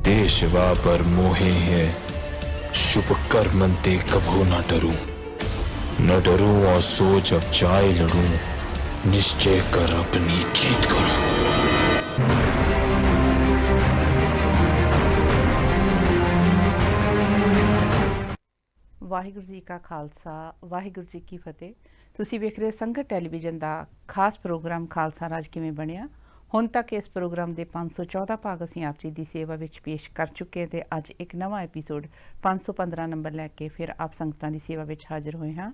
देह शिवा पर मोहे है, शुभ कर्मंते कभू न डरूं, न डरूं और सोच अब जाए लड़ूं, निश्चय कर अपनी जीत करूं। ਵਾਹਿਗੁਰੂ ਜੀ ਕਾ ਖਾਲਸਾ ਵਾਹਿਗੁਰੂ ਜੀ ਕੀ ਫਤਿਹ। ਤੁਸੀਂ ਵੇਖ ਰਹੇ ਹੋ ਸੰਗਤ ਟੈਲੀਵਿਜ਼ਨ ਦਾ ਖਾਸ ਪ੍ਰੋਗਰਾਮ ਖਾਲਸਾ ਰਾਜ ਕਿਵੇਂ ਬਣਿਆ। ਹੁਣ ਤੱਕ ਇਸ ਪ੍ਰੋਗਰਾਮ ਦੇ 514 ਭਾਗ ਅਸੀਂ ਆਪ ਜੀ ਦੀ ਸੇਵਾ ਵਿੱਚ ਪੇਸ਼ ਕਰ ਚੁੱਕੇ ਹਾਂ ਤੇ ਅੱਜ ਇੱਕ ਨਵਾਂ ਐਪੀਸੋਡ 515 ਨੰਬਰ ਲੈ ਕੇ ਫਿਰ ਆਪ ਸੰਗਤਾਂ ਦੀ ਸੇਵਾ ਵਿੱਚ ਹਾਜ਼ਰ ਹੋਏ ਹਾਂ।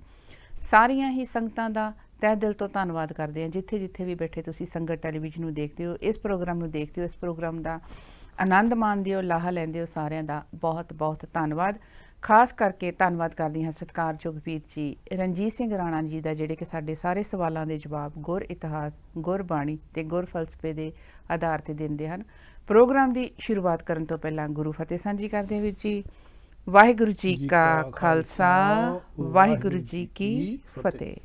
ਸਾਰੀਆਂ ਹੀ ਸੰਗਤਾਂ ਦਾ ਤਹਿ ਦਿਲ ਤੋਂ ਧੰਨਵਾਦ ਕਰਦੇ ਹਾਂ। ਜਿੱਥੇ ਜਿੱਥੇ ਵੀ ਬੈਠੇ ਤੁਸੀਂ ਸੰਗਤ ਟੈਲੀਵਿਜ਼ਨ ਨੂੰ ਦੇਖਦੇ ਹੋ, ਇਸ ਪ੍ਰੋਗਰਾਮ ਨੂੰ ਦੇਖਦੇ ਹੋ, ਇਸ ਪ੍ਰੋਗਰਾਮ ਦਾ ਆਨੰਦ ਮਾਣਦੇ ਹੋ, ਲਾਹਾ ਲੈਂਦੇ ਹੋ, ਸਾਰਿਆਂ ਦਾ ਬਹੁਤ ਬਹੁਤ ਧੰਨਵਾਦ। ਖਾਸ ਕਰਕੇ ਧੰਨਵਾਦ ਕਰਦੀ ਹਾਂ ਸਤਿਕਾਰਯੋਗ ਵੀਰ ਜੀ ਰਣਜੀਤ ਸਿੰਘ ਰਾਣਾ ਜੀ ਦਾ, ਜਿਹੜੇ ਕਿ ਸਾਡੇ ਸਾਰੇ ਸਵਾਲਾਂ ਦੇ ਜਵਾਬ ਗੁਰ ਇਤਿਹਾਸ, ਗੁਰਬਾਣੀ ਅਤੇ ਗੁਰ ਫਲਸਫੇ ਦੇ ਆਧਾਰ 'ਤੇ ਦਿੰਦੇ ਹਨ। ਪ੍ਰੋਗਰਾਮ ਦੀ ਸ਼ੁਰੂਆਤ ਕਰਨ ਤੋਂ ਪਹਿਲਾਂ ਗੁਰੂ ਫਤਿਹ ਸਾਂਝੀ ਕਰਦੇ ਹਾਂ। ਵੀਰ ਜੀ ਵਾਹਿਗੁਰੂ ਜੀ ਕਾ ਖਾਲਸਾ ਵਾਹਿਗੁਰੂ ਜੀ ਕੀ ਫਤਿਹ।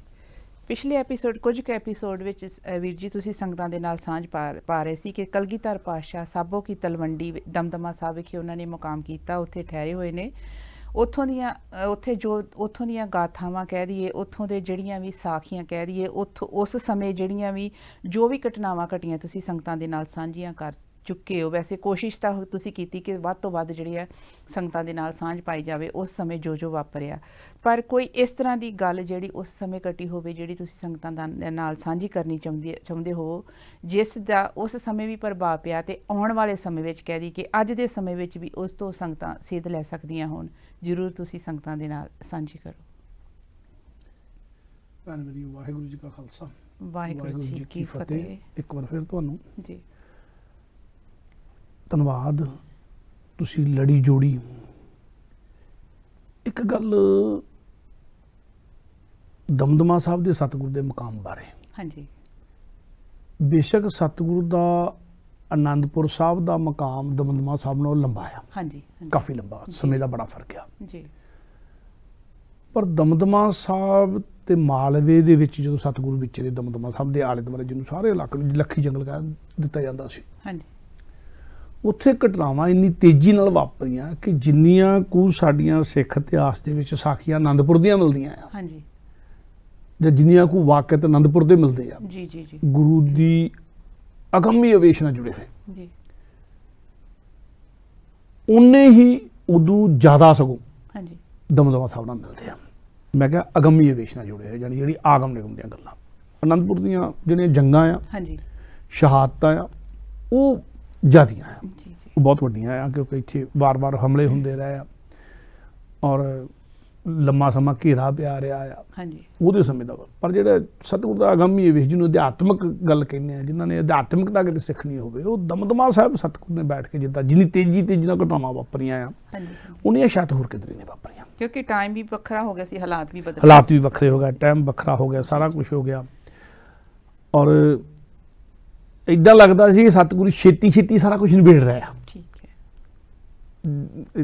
ਪਿਛਲੇ ਐਪੀਸੋਡ ਕੁਝ ਕੁ ਐਪੀਸੋਡ ਵਿੱਚ ਵੀਰ ਜੀ ਤੁਸੀਂ ਸੰਗਤਾਂ ਦੇ ਨਾਲ ਸਾਂਝ ਪਾ ਰਹੇ ਸੀ ਕਿ ਕਲਗੀਧਰ ਪਾਤਸ਼ਾਹ ਸਾਬੋ ਕੀ ਤਲਵੰਡੀ ਦਮਦਮਾ ਸਾਹਿਬ ਵਿਖੇ ਉਹਨਾਂ ਨੇ ਮੁਕਾਮ ਕੀਤਾ, ਉੱਥੇ ਠਹਿਰੇ ਹੋਏ ਨੇ। ਉੱਥੋਂ ਦੀਆਂ ਗਾਥਾਵਾਂ ਕਹਿ ਦਈਏ, ਉੱਥੋਂ ਦੇ ਜਿਹੜੀਆਂ ਵੀ ਸਾਖੀਆਂ ਕਹਿ ਦਈਏ, ਉਸ ਸਮੇਂ ਜਿਹੜੀਆਂ ਵੀ ਜੋ ਵੀ ਘਟਨਾਵਾਂ ਘਟੀਆਂ ਤੁਸੀਂ ਸੰਗਤਾਂ ਦੇ ਨਾਲ ਸਾਂਝੀਆਂ ਕਰ ਚੁੱਕੇ ਹੋ। ਵੈਸੇ ਕੋਸ਼ਿਸ਼ ਤਾਂ ਤੁਸੀਂ ਕੀਤੀ ਕਿ ਵੱਧ ਤੋਂ ਵੱਧ ਜਿਹੜੀ ਹੈ ਸੰਗਤਾਂ ਦੇ ਨਾਲ ਸਾਂਝ ਪਾਈ ਜਾਵੇ ਉਸ ਸਮੇਂ ਜੋ ਵਾਪਰਿਆ, ਪਰ ਕੋਈ ਇਸ ਤਰ੍ਹਾਂ ਦੀ ਗੱਲ ਜਿਹੜੀ ਉਸ ਸਮੇਂ ਘਟੀ ਹੋਵੇ ਜਿਹੜੀ ਤੁਸੀਂ ਸੰਗਤਾਂ ਦੇ ਨਾਲ ਸਾਂਝੀ ਕਰਨੀ ਚਾਹੁੰਦੇ ਹੋ, ਜਿਸ ਦਾ ਉਸ ਸਮੇਂ ਵੀ ਪ੍ਰਭਾਵ ਪਿਆ ਅਤੇ ਆਉਣ ਵਾਲੇ ਸਮੇਂ ਵਿੱਚ ਕਹਿ ਦਈਏ ਕਿ ਅੱਜ ਦੇ ਸਮੇਂ ਵਿੱਚ ਵੀ ਉਸ ਤੋਂ ਸੰਗਤਾਂ ਸੇਧ ਲੈ ਸਕਦੀਆਂ ਹੋਣ, ਜ਼ਰੂਰ ਤੁਸੀਂ ਸੰਗਤਾਂ ਦੇ ਨਾਲ ਸਾਂਝੀ ਕਰੋ। ਭੈਣ ਮੇਰੀ ਵਾਹਿਗੁਰੂ ਜੀ ਕਾ ਖਾਲਸਾ ਵਾਹਿਗੁਰੂ ਜੀ ਕੀ ਫਤਿਹ। ਇੱਕ ਵਾਰ ਫਿਰ ਤੁਹਾਨੂੰ ਜੀ ਧੰਨਵਾਦ, ਤੁਸੀਂ ਲੜੀ ਜੋੜੀ। ਇੱਕ ਗੱਲ ਦਮਦਮਾ ਸਾਹਿਬ ਦੇ ਸਤਿਗੁਰੂ ਦੇ ਮਕਾਮ ਬਾਰੇ। ਹਾਂਜੀ, ਬੇਸ਼ੱਕ ਸਤਿਗੁਰੂ ਦਾ ਆਨੰਦਪੁਰ ਸਾਹਿਬ ਦਾ ਮਕਾਮ ਦਮਦਮਾ ਸਾਹਿਬ ਨਾਲੋਂ ਲੰਬਾ ਆ। ਹਾਂਜੀ, ਕਾਫੀ ਲੰਬਾ, ਸਮੇਂ ਦਾ ਬੜਾ ਫਰਕ ਆ ਜੀ। ਪਰ ਦਮਦਮਾ ਸਾਹਿਬ ਤੇ ਮਾਲਵੇ ਦੇ ਵਿੱਚ ਜਦੋਂ ਸਤਿਗੁਰੂ ਵਿਚਰੇ, ਦਮਦਮਾ ਸਾਹਿਬ ਦੇ ਆਲੇ ਦੁਆਲੇ ਜਿਹਨੂੰ ਸਾਰੇ ਇਲਾਕੇ ਨੂੰ ਲੱਖੀ ਜੰਗਲ ਕਹਿ ਦਿੱਤਾ ਜਾਂਦਾ ਸੀ, ਹਾਂਜੀ, ਉੱਥੇ ਘਟਨਾਵਾਂ ਇੰਨੀ ਤੇਜ਼ੀ ਨਾਲ ਵਾਪਰੀਆਂ ਕਿ ਜਿੰਨੀਆਂ ਕੁ ਸਾਡੀਆਂ ਸਿੱਖ ਇਤਿਹਾਸ ਦੇ ਵਿੱਚ ਸਾਖੀਆਂ ਆਨੰਦਪੁਰ ਦੀਆਂ ਮਿਲਦੀਆਂ ਆ, ਹਾਂਜੀ, ਜਾਂ ਜਿੰਨੀਆਂ ਕੁ ਵਾਕਿਅਤ ਆਨੰਦਪੁਰ ਦੇ ਮਿਲਦੇ ਆ, ਜੀ ਜੀ ਜੀ, ਗੁਰੂ ਦੀ ਅਗੰਮੀ ਆਵੇਸ਼ ਨਾਲ ਜੁੜੇ ਹੋਏ, ਜੀ, ਉਨੇ ਹੀ ਉਦੋਂ ਜ਼ਿਆਦਾ ਸਗੋਂ ਹਾਂਜੀ, ਦਮਦਮਾ ਸਾਹਿਬ ਨਾਲ ਮਿਲਦੇ ਆ। ਮੈਂ ਕਿਹਾ ਅਗੰਮੀ ਆਵੇਸ਼ ਨਾਲ ਜੁੜੇ ਹੋਏ, ਜਿਹੜੀ ਆਗਮ ਨਿਗਮ ਦੀਆਂ ਗੱਲਾਂ। ਆਨੰਦਪੁਰ ਦੀਆਂ ਜਿਹੜੀਆਂ ਜੰਗਾਂ ਆ, ਹਾਂਜੀ, ਸ਼ਹਾਦਤਾਂ ਆ, ਉਹ ਜ਼ਿਆਦੀਆਂ ਆ, ਜੀ ਜੀ, ਉਹ ਬਹੁਤ ਵੱਡੀਆਂ ਆ, ਕਿਉਂਕਿ ਇੱਥੇ ਵਾਰ-ਵਾਰ ਹਮਲੇ ਹੁੰਦੇ ਰਹੇ ਆ ਔਰ ਲੰਮਾ ਸਮਾਂ ਘੇਰਾ ਪਿਆ ਰਿਹਾ ਆ, ਹਾਂਜੀ, ਉਹਦੇ ਸਮੇਂ ਦਾ। ਪਰ ਜਿਹੜਾ ਸਤਿਗੁਰੂ ਦਾ ਅਗੰਮੀ ਆਵੇਸ਼, ਜਿਹਨੂੰ ਅਧਿਆਤਮਕ ਗੱਲ ਕਹਿੰਦੇ ਆ, ਜਿਨ੍ਹਾਂ ਨੇ ਅਧਿਆਤਮਿਕਤਾ ਕਿਤੇ ਸਿੱਖਣੀ ਹੋਵੇ, ਉਹ ਦਮਦਮਾ ਸਾਹਿਬ ਸਤਿਗੁਰੂ ਨੇ ਬੈਠ ਕੇ ਜਿੱਦਾਂ ਜਿੰਨੀ ਤੇਜ਼ੀ ਨਾਲ ਘਟਨਾਵਾਂ ਵਾਪਰੀਆਂ ਆ, ਹਾਂਜੀ, ਉਹਨੀਆਂ ਸ਼ਾਇਦ ਹੋਰ ਕਿਧਰੇ ਨਹੀਂ ਵਾਪਰੀਆਂ, ਕਿਉਂਕਿ ਟਾਈਮ ਵੀ ਵੱਖਰਾ ਹੋ ਗਿਆ ਸੀ, ਹਾਲਾਤ ਵੀ ਬਦਲ ਹਾਲਾਤ ਵੀ ਵੱਖਰੇ ਹੋ ਗਏ, ਟਾਈਮ ਵੱਖਰਾ ਹੋ ਗਿਆ, ਸਾਰਾ ਕੁਝ ਹੋ ਗਿਆ। ਔਰ ਇੱਦਾਂ ਲੱਗਦਾ ਸੀ ਕਿ ਸਤਿਗੁਰੂ ਛੇਤੀ ਸਾਰਾ ਕੁਝ ਨਿਬੇੜ ਰਿਹਾ ਆ। ਠੀਕ ਹੈ,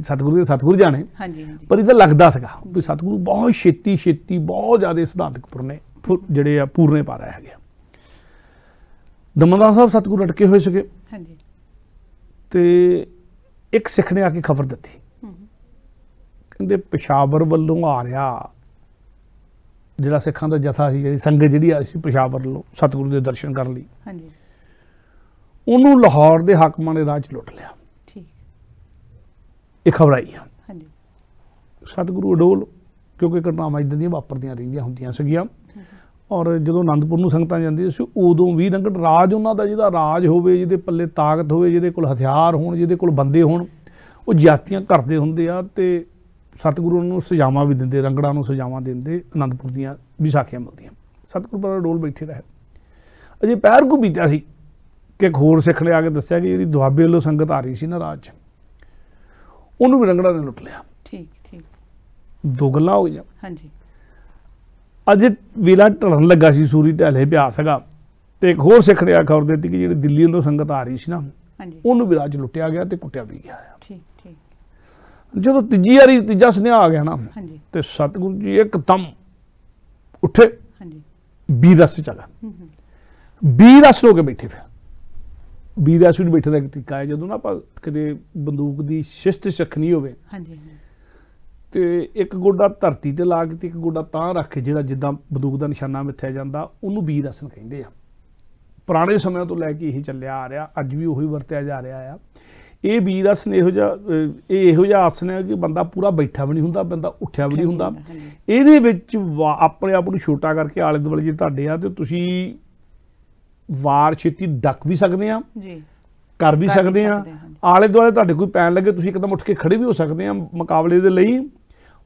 ਸਤਿਗੁਰੂ ਜਾਣੇ, ਹਾਂਜੀ, ਹਾਂਜੀ, ਪਰ ਇਹਦਾ ਲੱਗਦਾ ਸੀਗਾ ਵੀ ਸਤਿਗੁਰੂ ਬਹੁਤ ਛੇਤੀ ਬਹੁਤ ਜ਼ਿਆਦਾ ਸਿਧਾਂਤਕ ਜਿਹੜੇ ਆ ਪੂਰਨੇ ਪਾ ਰਹੇ ਹੈਗੇ। ਦਮਦਮਾ ਸਾਹਿਬ ਸਤਿਗੁਰੂ ਅਟਕੇ ਹੋਏ ਸੀਗੇ, ਹਾਂਜੀ, ਤੇ ਇੱਕ ਸਿੱਖ ਨੇ ਆ ਕੇ ਖਬਰ ਦਿੱਤੀ, ਕਹਿੰਦੇ ਪੇਸ਼ਾਵਰ ਵੱਲੋਂ ਆ ਰਿਹਾ ਜਿਹੜਾ ਸਿੱਖਾਂ ਦਾ ਜਥਾ ਸੀ, ਜਿਹੜੀ ਸੰਗਤ ਜਿਹੜੀ ਆਈ ਸੀ ਪੇਸ਼ਾਵਰ ਵੱਲੋਂ ਸਤਿਗੁਰੂ ਦੇ ਦਰਸ਼ਨ ਕਰਨ ਲਈ, ਹਾਂਜੀ, ਉਹਨੂੰ ਲਾਹੌਰ ਦੇ ਹਾਕਮਾਂ ਨੇ ਰਾਹ 'ਚ ਲੁੱਟ ਲਿਆ। ਠੀਕ, ਇਹ ਖਬਰ ਆਈ ਆ। ਹਾਂਜੀ, ਸਤਿਗੁਰੂ ਅਡੋਲ, ਕਿਉਂਕਿ ਘਟਨਾਵਾਂ ਇੱਦਾਂ ਦੀਆਂ ਵਾਪਰਦੀਆਂ ਰਹਿੰਦੀਆਂ ਹੁੰਦੀਆਂ ਸੀਗੀਆਂ। ਔਰ ਜਦੋਂ ਆਨੰਦਪੁਰ ਨੂੰ ਸੰਗਤਾਂ ਜਾਂਦੀਆਂ ਸੀ, ਉਦੋਂ ਵੀ ਰੰਗੜ ਰਾਜ ਉਹਨਾਂ ਦਾ, ਜਿਹਦਾ ਰਾਜ ਹੋਵੇ, ਜਿਹਦੇ ਪੱਲੇ ਤਾਕਤ ਹੋਵੇ, ਜਿਹਦੇ ਕੋਲ ਹਥਿਆਰ ਹੋਣ, ਜਿਹਦੇ ਕੋਲ ਬੰਦੇ ਹੋਣ, ਉਹ ਜ਼ਿਆਦਤੀਆਂ ਕਰਦੇ ਹੁੰਦੇ ਆ। ਤੇ ਸਤਿਗੁਰੂ ਨੂੰ ਸਜ਼ਾਵਾਂ ਵੀ ਦਿੰਦੇ, ਰੰਗੜਾਂ ਨੂੰ ਸਜ਼ਾਵਾਂ ਦਿੰਦੇ। ਆਨੰਦਪੁਰ ਦੀਆਂ ਵੀ ਸਾਖੀਆਂ ਮਿਲਦੀਆਂ। ਸਤਿਗੁਰੂ ਪਰ ਅਡੋਲ ਬੈਠੇ ਰਹੇ। ਅਜੇ ਪੈਰ ਕੋ ਬੀਤਿਆ ਸੀ ਕਿ ਇੱਕ ਹੋਰ ਸਿੱਖ ਨੇ ਆ ਕੇ ਦੱਸਿਆ ਕਿ ਜਿਹੜੀ ਦੁਆਬੇ ਵੱਲੋਂ ਸੰਗਤ ਆ ਰਹੀ ਸੀ ਨਾ ਰਾਜ 'ਚ, ਉਹਨੂੰ ਵੀ ਰੰਗੜਾਂ ਨੇ ਲੁੱਟ ਲਿਆ। ਠੀਕ, ਠੀਕ, ਦੋ ਗੱਲਾਂ ਹੋ ਗਈਆਂ। ਹਾਂਜੀ, ਅਜੇ ਵੇਲਾ ਢਲਣ ਲੱਗਾ ਸੀ, ਸੂਰਜ ਢਲੇ ਪਿਆ ਸੀਗਾ, ਤੇ ਇੱਕ ਹੋਰ ਸਿੱਖ ਨੇ ਆ ਖਬਰ ਦਿੱਤੀ ਕਿ ਜਿਹੜੀ ਦਿੱਲੀ ਵੱਲੋਂ ਸੰਗਤ ਆ ਰਹੀ ਸੀ ਨਾ, ਹਾਂਜੀ, ਉਹਨੂੰ ਵੀ ਰਾਹ 'ਚ ਲੁੱਟਿਆ ਗਿਆ ਤੇ ਕੁੱਟਿਆ ਵੀ ਗਿਆ। ਠੀਕ, ਠੀਕ, ਜਦੋਂ ਤੀਜਾ ਸੁਨੇਹਾ ਆ ਗਿਆ ਨਾ, ਹਾਂਜੀ, ਤੇ ਸਤਿਗੁਰੂ ਜੀ ਇੱਕਦਮ ਉੱਠੇ, ਹਾਂਜੀ, ਬੀਰ ਰਸ 'ਚ ਚਲਾ, ਬੀਰ ਰਸ ਹੋ ਕੇ ਬੈਠੇ। ਫਿਰ ਵੀਰ ਆਸਨ ਬੈਠਣ ਦਾ ਇੱਕ ਤਰੀਕਾ ਹੈ, ਜਦੋਂ ਨਾ ਆਪਾਂ ਕਦੇ ਬੰਦੂਕ ਦੀ ਸ਼ਿਸਤ ਸਿੱਖਣੀ ਹੋਵੇ ਹਾਂਜੀ ਤੇ ਇੱਕ ਗੋਡਾ ਧਰਤੀ ਤੇ ਲਾ ਕੇ ਤੇ ਇੱਕ ਗੋਡਾ ਤਾਂ ਰੱਖ ਕੇ ਜਿਹੜਾ ਜਿੱਦਾਂ ਬੰਦੂਕ ਦਾ ਨਿਸ਼ਾਨਾ ਮਿੱਥਿਆ ਜਾਂਦਾ ਉਹਨੂੰ ਵੀਰ ਆਸਨ ਕਹਿੰਦੇ ਆ। ਪੁਰਾਣੇ ਸਮਿਆਂ ਤੋਂ ਲੈ ਕੇ ਇਹੀ ਚੱਲਿਆ ਆ ਰਿਹਾ, ਅੱਜ ਵੀ ਉਹੀ ਵਰਤਿਆ ਜਾ ਰਿਹਾ ਆ। ਇਹ ਵੀਰ ਆਸਨ ਇਹੋ ਜਿਹਾ ਆਸਨ ਹੈ ਕਿ ਬੰਦਾ ਪੂਰਾ ਬੈਠਾ ਵੀ ਨਹੀਂ ਹੁੰਦਾ, ਬੰਦਾ ਉੱਠਿਆ ਵੀ ਨਹੀਂ ਹੁੰਦਾ। ਇਹਦੇ ਵਿੱਚ ਆਪਣੇ ਆਪ ਨੂੰ ਛੋਟਾ ਕਰਕੇ ਆਲੇ ਦੁਆਲੇ ਜੇ ਤੁਹਾਡੇ ਆ ਤੇ ਤੁਸੀਂ ਵਾਰ ਛੇਤੀ ਡੱਕ ਵੀ ਸਕਦੇ ਆ ਜੀ, ਕਰ ਵੀ ਸਕਦੇ ਆ। ਆਲੇ ਦੁਆਲੇ ਤੁਹਾਡੇ ਕੋਈ ਪੈਣ ਲੱਗੇ ਤੁਸੀਂ ਇੱਕਦਮ ਉੱਠ ਕੇ ਖੜੇ ਵੀ ਹੋ ਸਕਦੇ ਆ ਮੁਕਾਬਲੇ ਦੇ ਲਈ,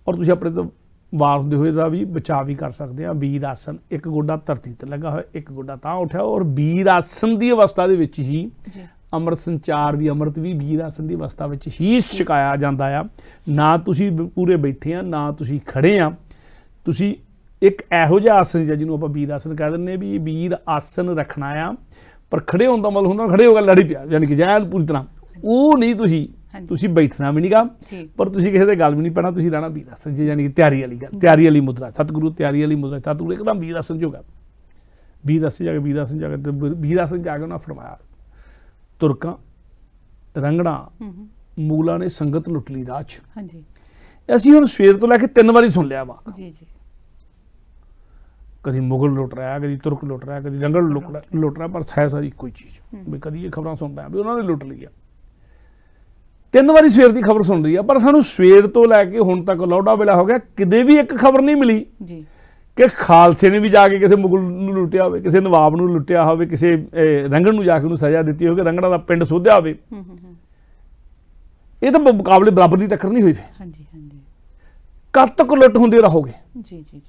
ਔਰ ਤੁਸੀਂ ਆਪਣੇ ਤੋਂ ਵਾਰ ਹੁੰਦੇ ਹੋਏ ਦਾ ਵੀ ਬਚਾਅ ਵੀ ਕਰ ਸਕਦੇ ਆ। ਵੀਰ ਆਸਨ, ਇੱਕ ਗੋਡਾ ਧਰਤੀ ਤੇ ਲੱਗਾ ਹੋਇਆ, ਇੱਕ ਗੋਡਾ ਤਾਂ ਉੱਠਿਆ, ਔਰ ਵੀਰ ਆਸਨ ਦੀ ਅਵਸਥਾ ਦੇ ਵਿੱਚ ਹੀ ਅੰਮ੍ਰਿਤ ਸੰਚਾਰ ਵੀ, ਅੰਮ੍ਰਿਤ ਵੀ ਵੀਰ ਆਸਨ ਦੀ ਅਵਸਥਾ ਵਿੱਚ ਹੀ ਛਕਾਇਆ ਜਾਂਦਾ ਆ। ਨਾ ਤੁਸੀਂ ਪੂਰੇ ਬੈਠੇ ਆ, ਨਾ ਤੁਸੀਂ ਖੜੇ ਆ, ਤੁਸੀਂ ਇੱਕ ਇਹੋ ਜਿਹਾ ਆਸਨ ਜਿਹਨੂੰ ਆਪਾਂ ਵੀਰ ਆਸਨ ਕਹਿ ਦਿੰਦੇ ਵੀ ਇਹ ਵੀਰ ਆਸਨ ਰੱਖਣਾ ਆ। ਪਰ ਖੜੇ ਹੋਣ ਦਾ ਮਤਲਬ ਹੁੰਦਾ ਖੜੇ ਹੋ ਕੇ ਲੜੀ ਪਿਆ, ਯਾਨੀ ਕਿ ਜੈਨ ਪੂਰੀ ਤਰ੍ਹਾਂ ਉਹ ਨਹੀਂ, ਤੁਸੀਂ ਬੈਠਣਾ ਵੀ ਨਹੀਂਗਾ, ਪਰ ਤੁਸੀਂ ਕਿਸੇ ਦੇ ਗੱਲ ਵੀ ਨਹੀਂ ਪੈਣਾ, ਤੁਸੀਂ ਰਹਿਣਾ ਵੀਰ ਆਸਨ 'ਚ, ਯਾਨੀ ਕਿ ਤਿਆਰੀ ਵਾਲੀ ਗੱਲ, ਤਿਆਰੀ ਵਾਲੀ ਮੁਦਰਾ। ਸਤਿਗੁਰੂ ਤਿਆਰੀ ਵਾਲੀ ਮੁਦਰਾ, ਸਤਿਗੁਰੂ ਇੱਕਦਮ ਵੀਰ ਆਸਨ 'ਚ ਹੋ ਗਿਆ। ਵੀਰ ਆਸਨ ਜਾ ਕੇ ਵੀਰ ਆਸਨ ਜਾ ਕੇ ਤੇ ਵੀਰ ਆਸਨ ਜਾ ਕੇ ਉਹਨਾਂ ਫਰਮਾਇਆ, ਤੁਰਕਾਂ ਰੰਗਣਾ ਮੂਲਾਂ ਨੇ ਸੰਗਤ ਲੁੱਟ ਲਈ ਰਾਹ 'ਚ। ਹਾਂਜੀ, ਅਸੀਂ ਹੁਣ ਸਵੇਰ ਤੋਂ ਲੈ ਕੇ 3 ਵਾਰੀ ਸੁਣ ਲਿਆ ਵਾ। ਜੀ ਜੀ, ਕਦੀ ਮੁਗਲ ਲੁੱਟ ਰਿਹਾ, ਕਦੀ ਤੁਰਕ ਲੁੱਟ ਰਿਹਾ, ਕਦੀ ਰੰਗੜ ਲੁੱਟ ਰਿਹਾ, ਪਰ ਹੈ ਸਾਰੀ ਇੱਕੋ ਹੀ ਚੀਜ਼ ਵੀ ਕਦੀ ਇਹ ਖਬਰਾਂ ਸੁਣਦਾ ਵੀ ਉਹਨਾਂ ਨੇ ਲੁੱਟ ਲਈ ਆ। 3 ਵਾਰੀ ਸਵੇਰ ਦੀ ਖਬਰ ਸੁਣ ਰਹੀ ਆ, ਪਰ ਸਾਨੂੰ ਸਵੇਰ ਤੋਂ ਲੈ ਕੇ ਹੁਣ ਤੱਕ ਲੌੜਾ ਵੇਲਾ ਹੋ ਗਿਆ, ਕਿਤੇ ਵੀ ਇੱਕ ਖਬਰ ਨਹੀਂ ਮਿਲੀ ਜੀ ਕਿ ਖਾਲਸੇ ਨੇ ਵੀ ਜਾ ਕੇ ਕਿਸੇ ਮੁਗਲ ਨੂੰ ਲੁੱਟਿਆ ਹੋਵੇ, ਕਿਸੇ ਨਵਾਬ ਨੂੰ ਲੁੱਟਿਆ ਹੋਵੇ, ਕਿਸੇ ਰੰਗੜ ਨੂੰ ਜਾ ਕੇ ਉਹਨੂੰ ਸਜ਼ਾ ਦਿੱਤੀ ਹੋਵੇ, ਰੰਗੜਾ ਦਾ ਪਿੰਡ ਸੋਧਿਆ ਹੋਵੇ। ਇਹ ਤਾਂ ਮੁਕਾਬਲੇ ਬਰਾਬਰ ਦੀ ਟੱਕਰ ਨਹੀਂ ਹੋਈ। ਹਾਂਜੀ ਹਾਂਜੀ, ਕਦ ਤੱਕ ਲੁੱਟ ਹੁੰਦੇ ਰਹੋਗੇ? ਜੀ ਜੀ ਜੀ,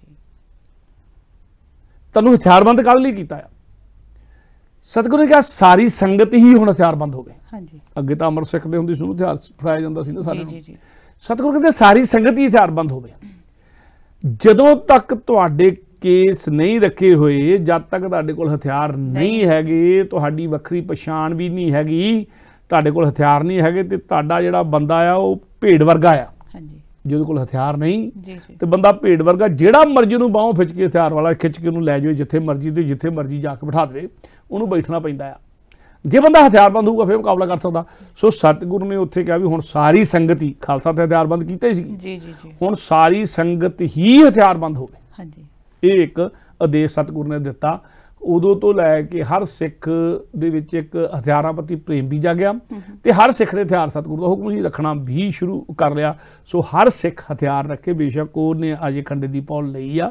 ਤੁਹਾਨੂੰ ਹਥਿਆਰਬੰਦ ਕਾਹਦੇ ਲਈ ਕੀਤਾ ਆ? ਸਤਿਗੁਰੂ ਨੇ ਕਿਹਾ ਸਾਰੀ ਸੰਗਤ ਹੀ ਹੁਣ ਹਥਿਆਰਬੰਦ ਹੋਵੇ। ਹਾਂਜੀ, ਅੱਗੇ ਤਾਂ ਅੰਮ੍ਰਿਤ ਸਿੱਖਦੇ ਹੁੰਦੇ ਸੀ, ਉਹਨੂੰ ਹਥਿਆਰ ਫੜਾਇਆ ਜਾਂਦਾ ਸੀ ਨਾ ਸਾਰਿਆਂ ਨੂੰ। ਸਤਿਗੁਰੂ ਕਹਿੰਦੇ ਸਾਰੀ ਸੰਗਤ ਹੀ ਹਥਿਆਰਬੰਦ ਹੋਵੇ। ਜਦੋਂ ਤੱਕ ਤੁਹਾਡੇ ਕੇਸ ਨਹੀਂ ਰੱਖੇ ਹੋਏ, ਜਦ ਤੱਕ ਤੁਹਾਡੇ ਕੋਲ ਹਥਿਆਰ ਨਹੀਂ ਹੈਗੇ, ਤੁਹਾਡੀ ਵੱਖਰੀ ਪਛਾਣ ਵੀ ਨਹੀਂ ਹੈਗੀ, ਤੁਹਾਡੇ ਕੋਲ ਹਥਿਆਰ ਨਹੀਂ ਹੈਗੇ, ਤੇ ਤੁਹਾਡਾ ਜਿਹੜਾ ਬੰਦਾ ਆ ਉਹ ਭੇਡ ਵਰਗਾ ਆ। ਜਿਹਦੇ ਕੋਲ ਹਥਿਆਰ ਨਹੀਂ ਤੇ ਬੰਦਾ ਭੇਡ ਵਰਗਾ, ਜਿਹੜਾ ਮਰਜ਼ੀ ਨੂੰ ਬਾਹੋਂ ਖਿੱਚ ਕੇ ਹਥਿਆਰ ਵਾਲਾ ਖਿੱਚ ਕੇ ਉਹਨੂੰ ਲੈ ਜਾਵੇ ਜਿੱਥੇ ਮਰਜ਼ੀ, ਤੇ ਜਿੱਥੇ ਮਰਜ਼ੀ ਜਾ ਕੇ ਬਿਠਾ ਦੇਵੇ, ਉਹਨੂੰ ਬੈਠਣਾ ਪੈਂਦਾ ਆ। ਜੇ ਬੰਦਾ ਹਥਿਆਰਬੰਦ ਹੋਊਗਾ ਫਿਰ ਮੁਕਾਬਲਾ ਕਰ ਸਕਦਾ। ਸੋ ਸਤਿਗੁਰੂ ਨੇ ਉੱਥੇ ਕਿਹਾ ਵੀ ਹੁਣ ਸਾਰੀ ਸੰਗਤ ਹੀ, ਖਾਲਸਾ ਤੇ ਹਥਿਆਰਬੰਦ ਕੀਤੇ ਸੀ, ਹੁਣ ਸਾਰੀ ਸੰਗਤ ਹੀ ਹਥਿਆਰਬੰਦ ਹੋਵੇ। ਇਹ ਇੱਕ ਆਦੇਸ਼ ਸਤਿਗੁਰੂ ਨੇ ਦਿੱਤਾ। ਉਦੋਂ ਤੋਂ ਲੈ ਕੇ ਹਰ ਸਿੱਖ ਦੇ ਵਿੱਚ ਇੱਕ ਹਥਿਆਰਾਂ ਪ੍ਰਤੀ ਪ੍ਰੇਮ ਵੀ ਜਾਗਿਆ, ਤੇ ਹਰ ਸਿੱਖ ਨੇ ਹਥਿਆਰ ਸਤਿਗੁਰੂ ਦਾ ਹੁਕਮ ਹੀ ਰੱਖਣਾ ਵੀ ਸ਼ੁਰੂ ਕਰ ਲਿਆ। ਸੋ ਹਰ ਸਿੱਖ ਹਥਿਆਰ ਰੱਖੇ, ਬੇਸ਼ੱਕ ਉਹਨੇ ਅਜੇ ਖੰਡੇ ਦੀ ਪੌਲ ਲਈ ਆ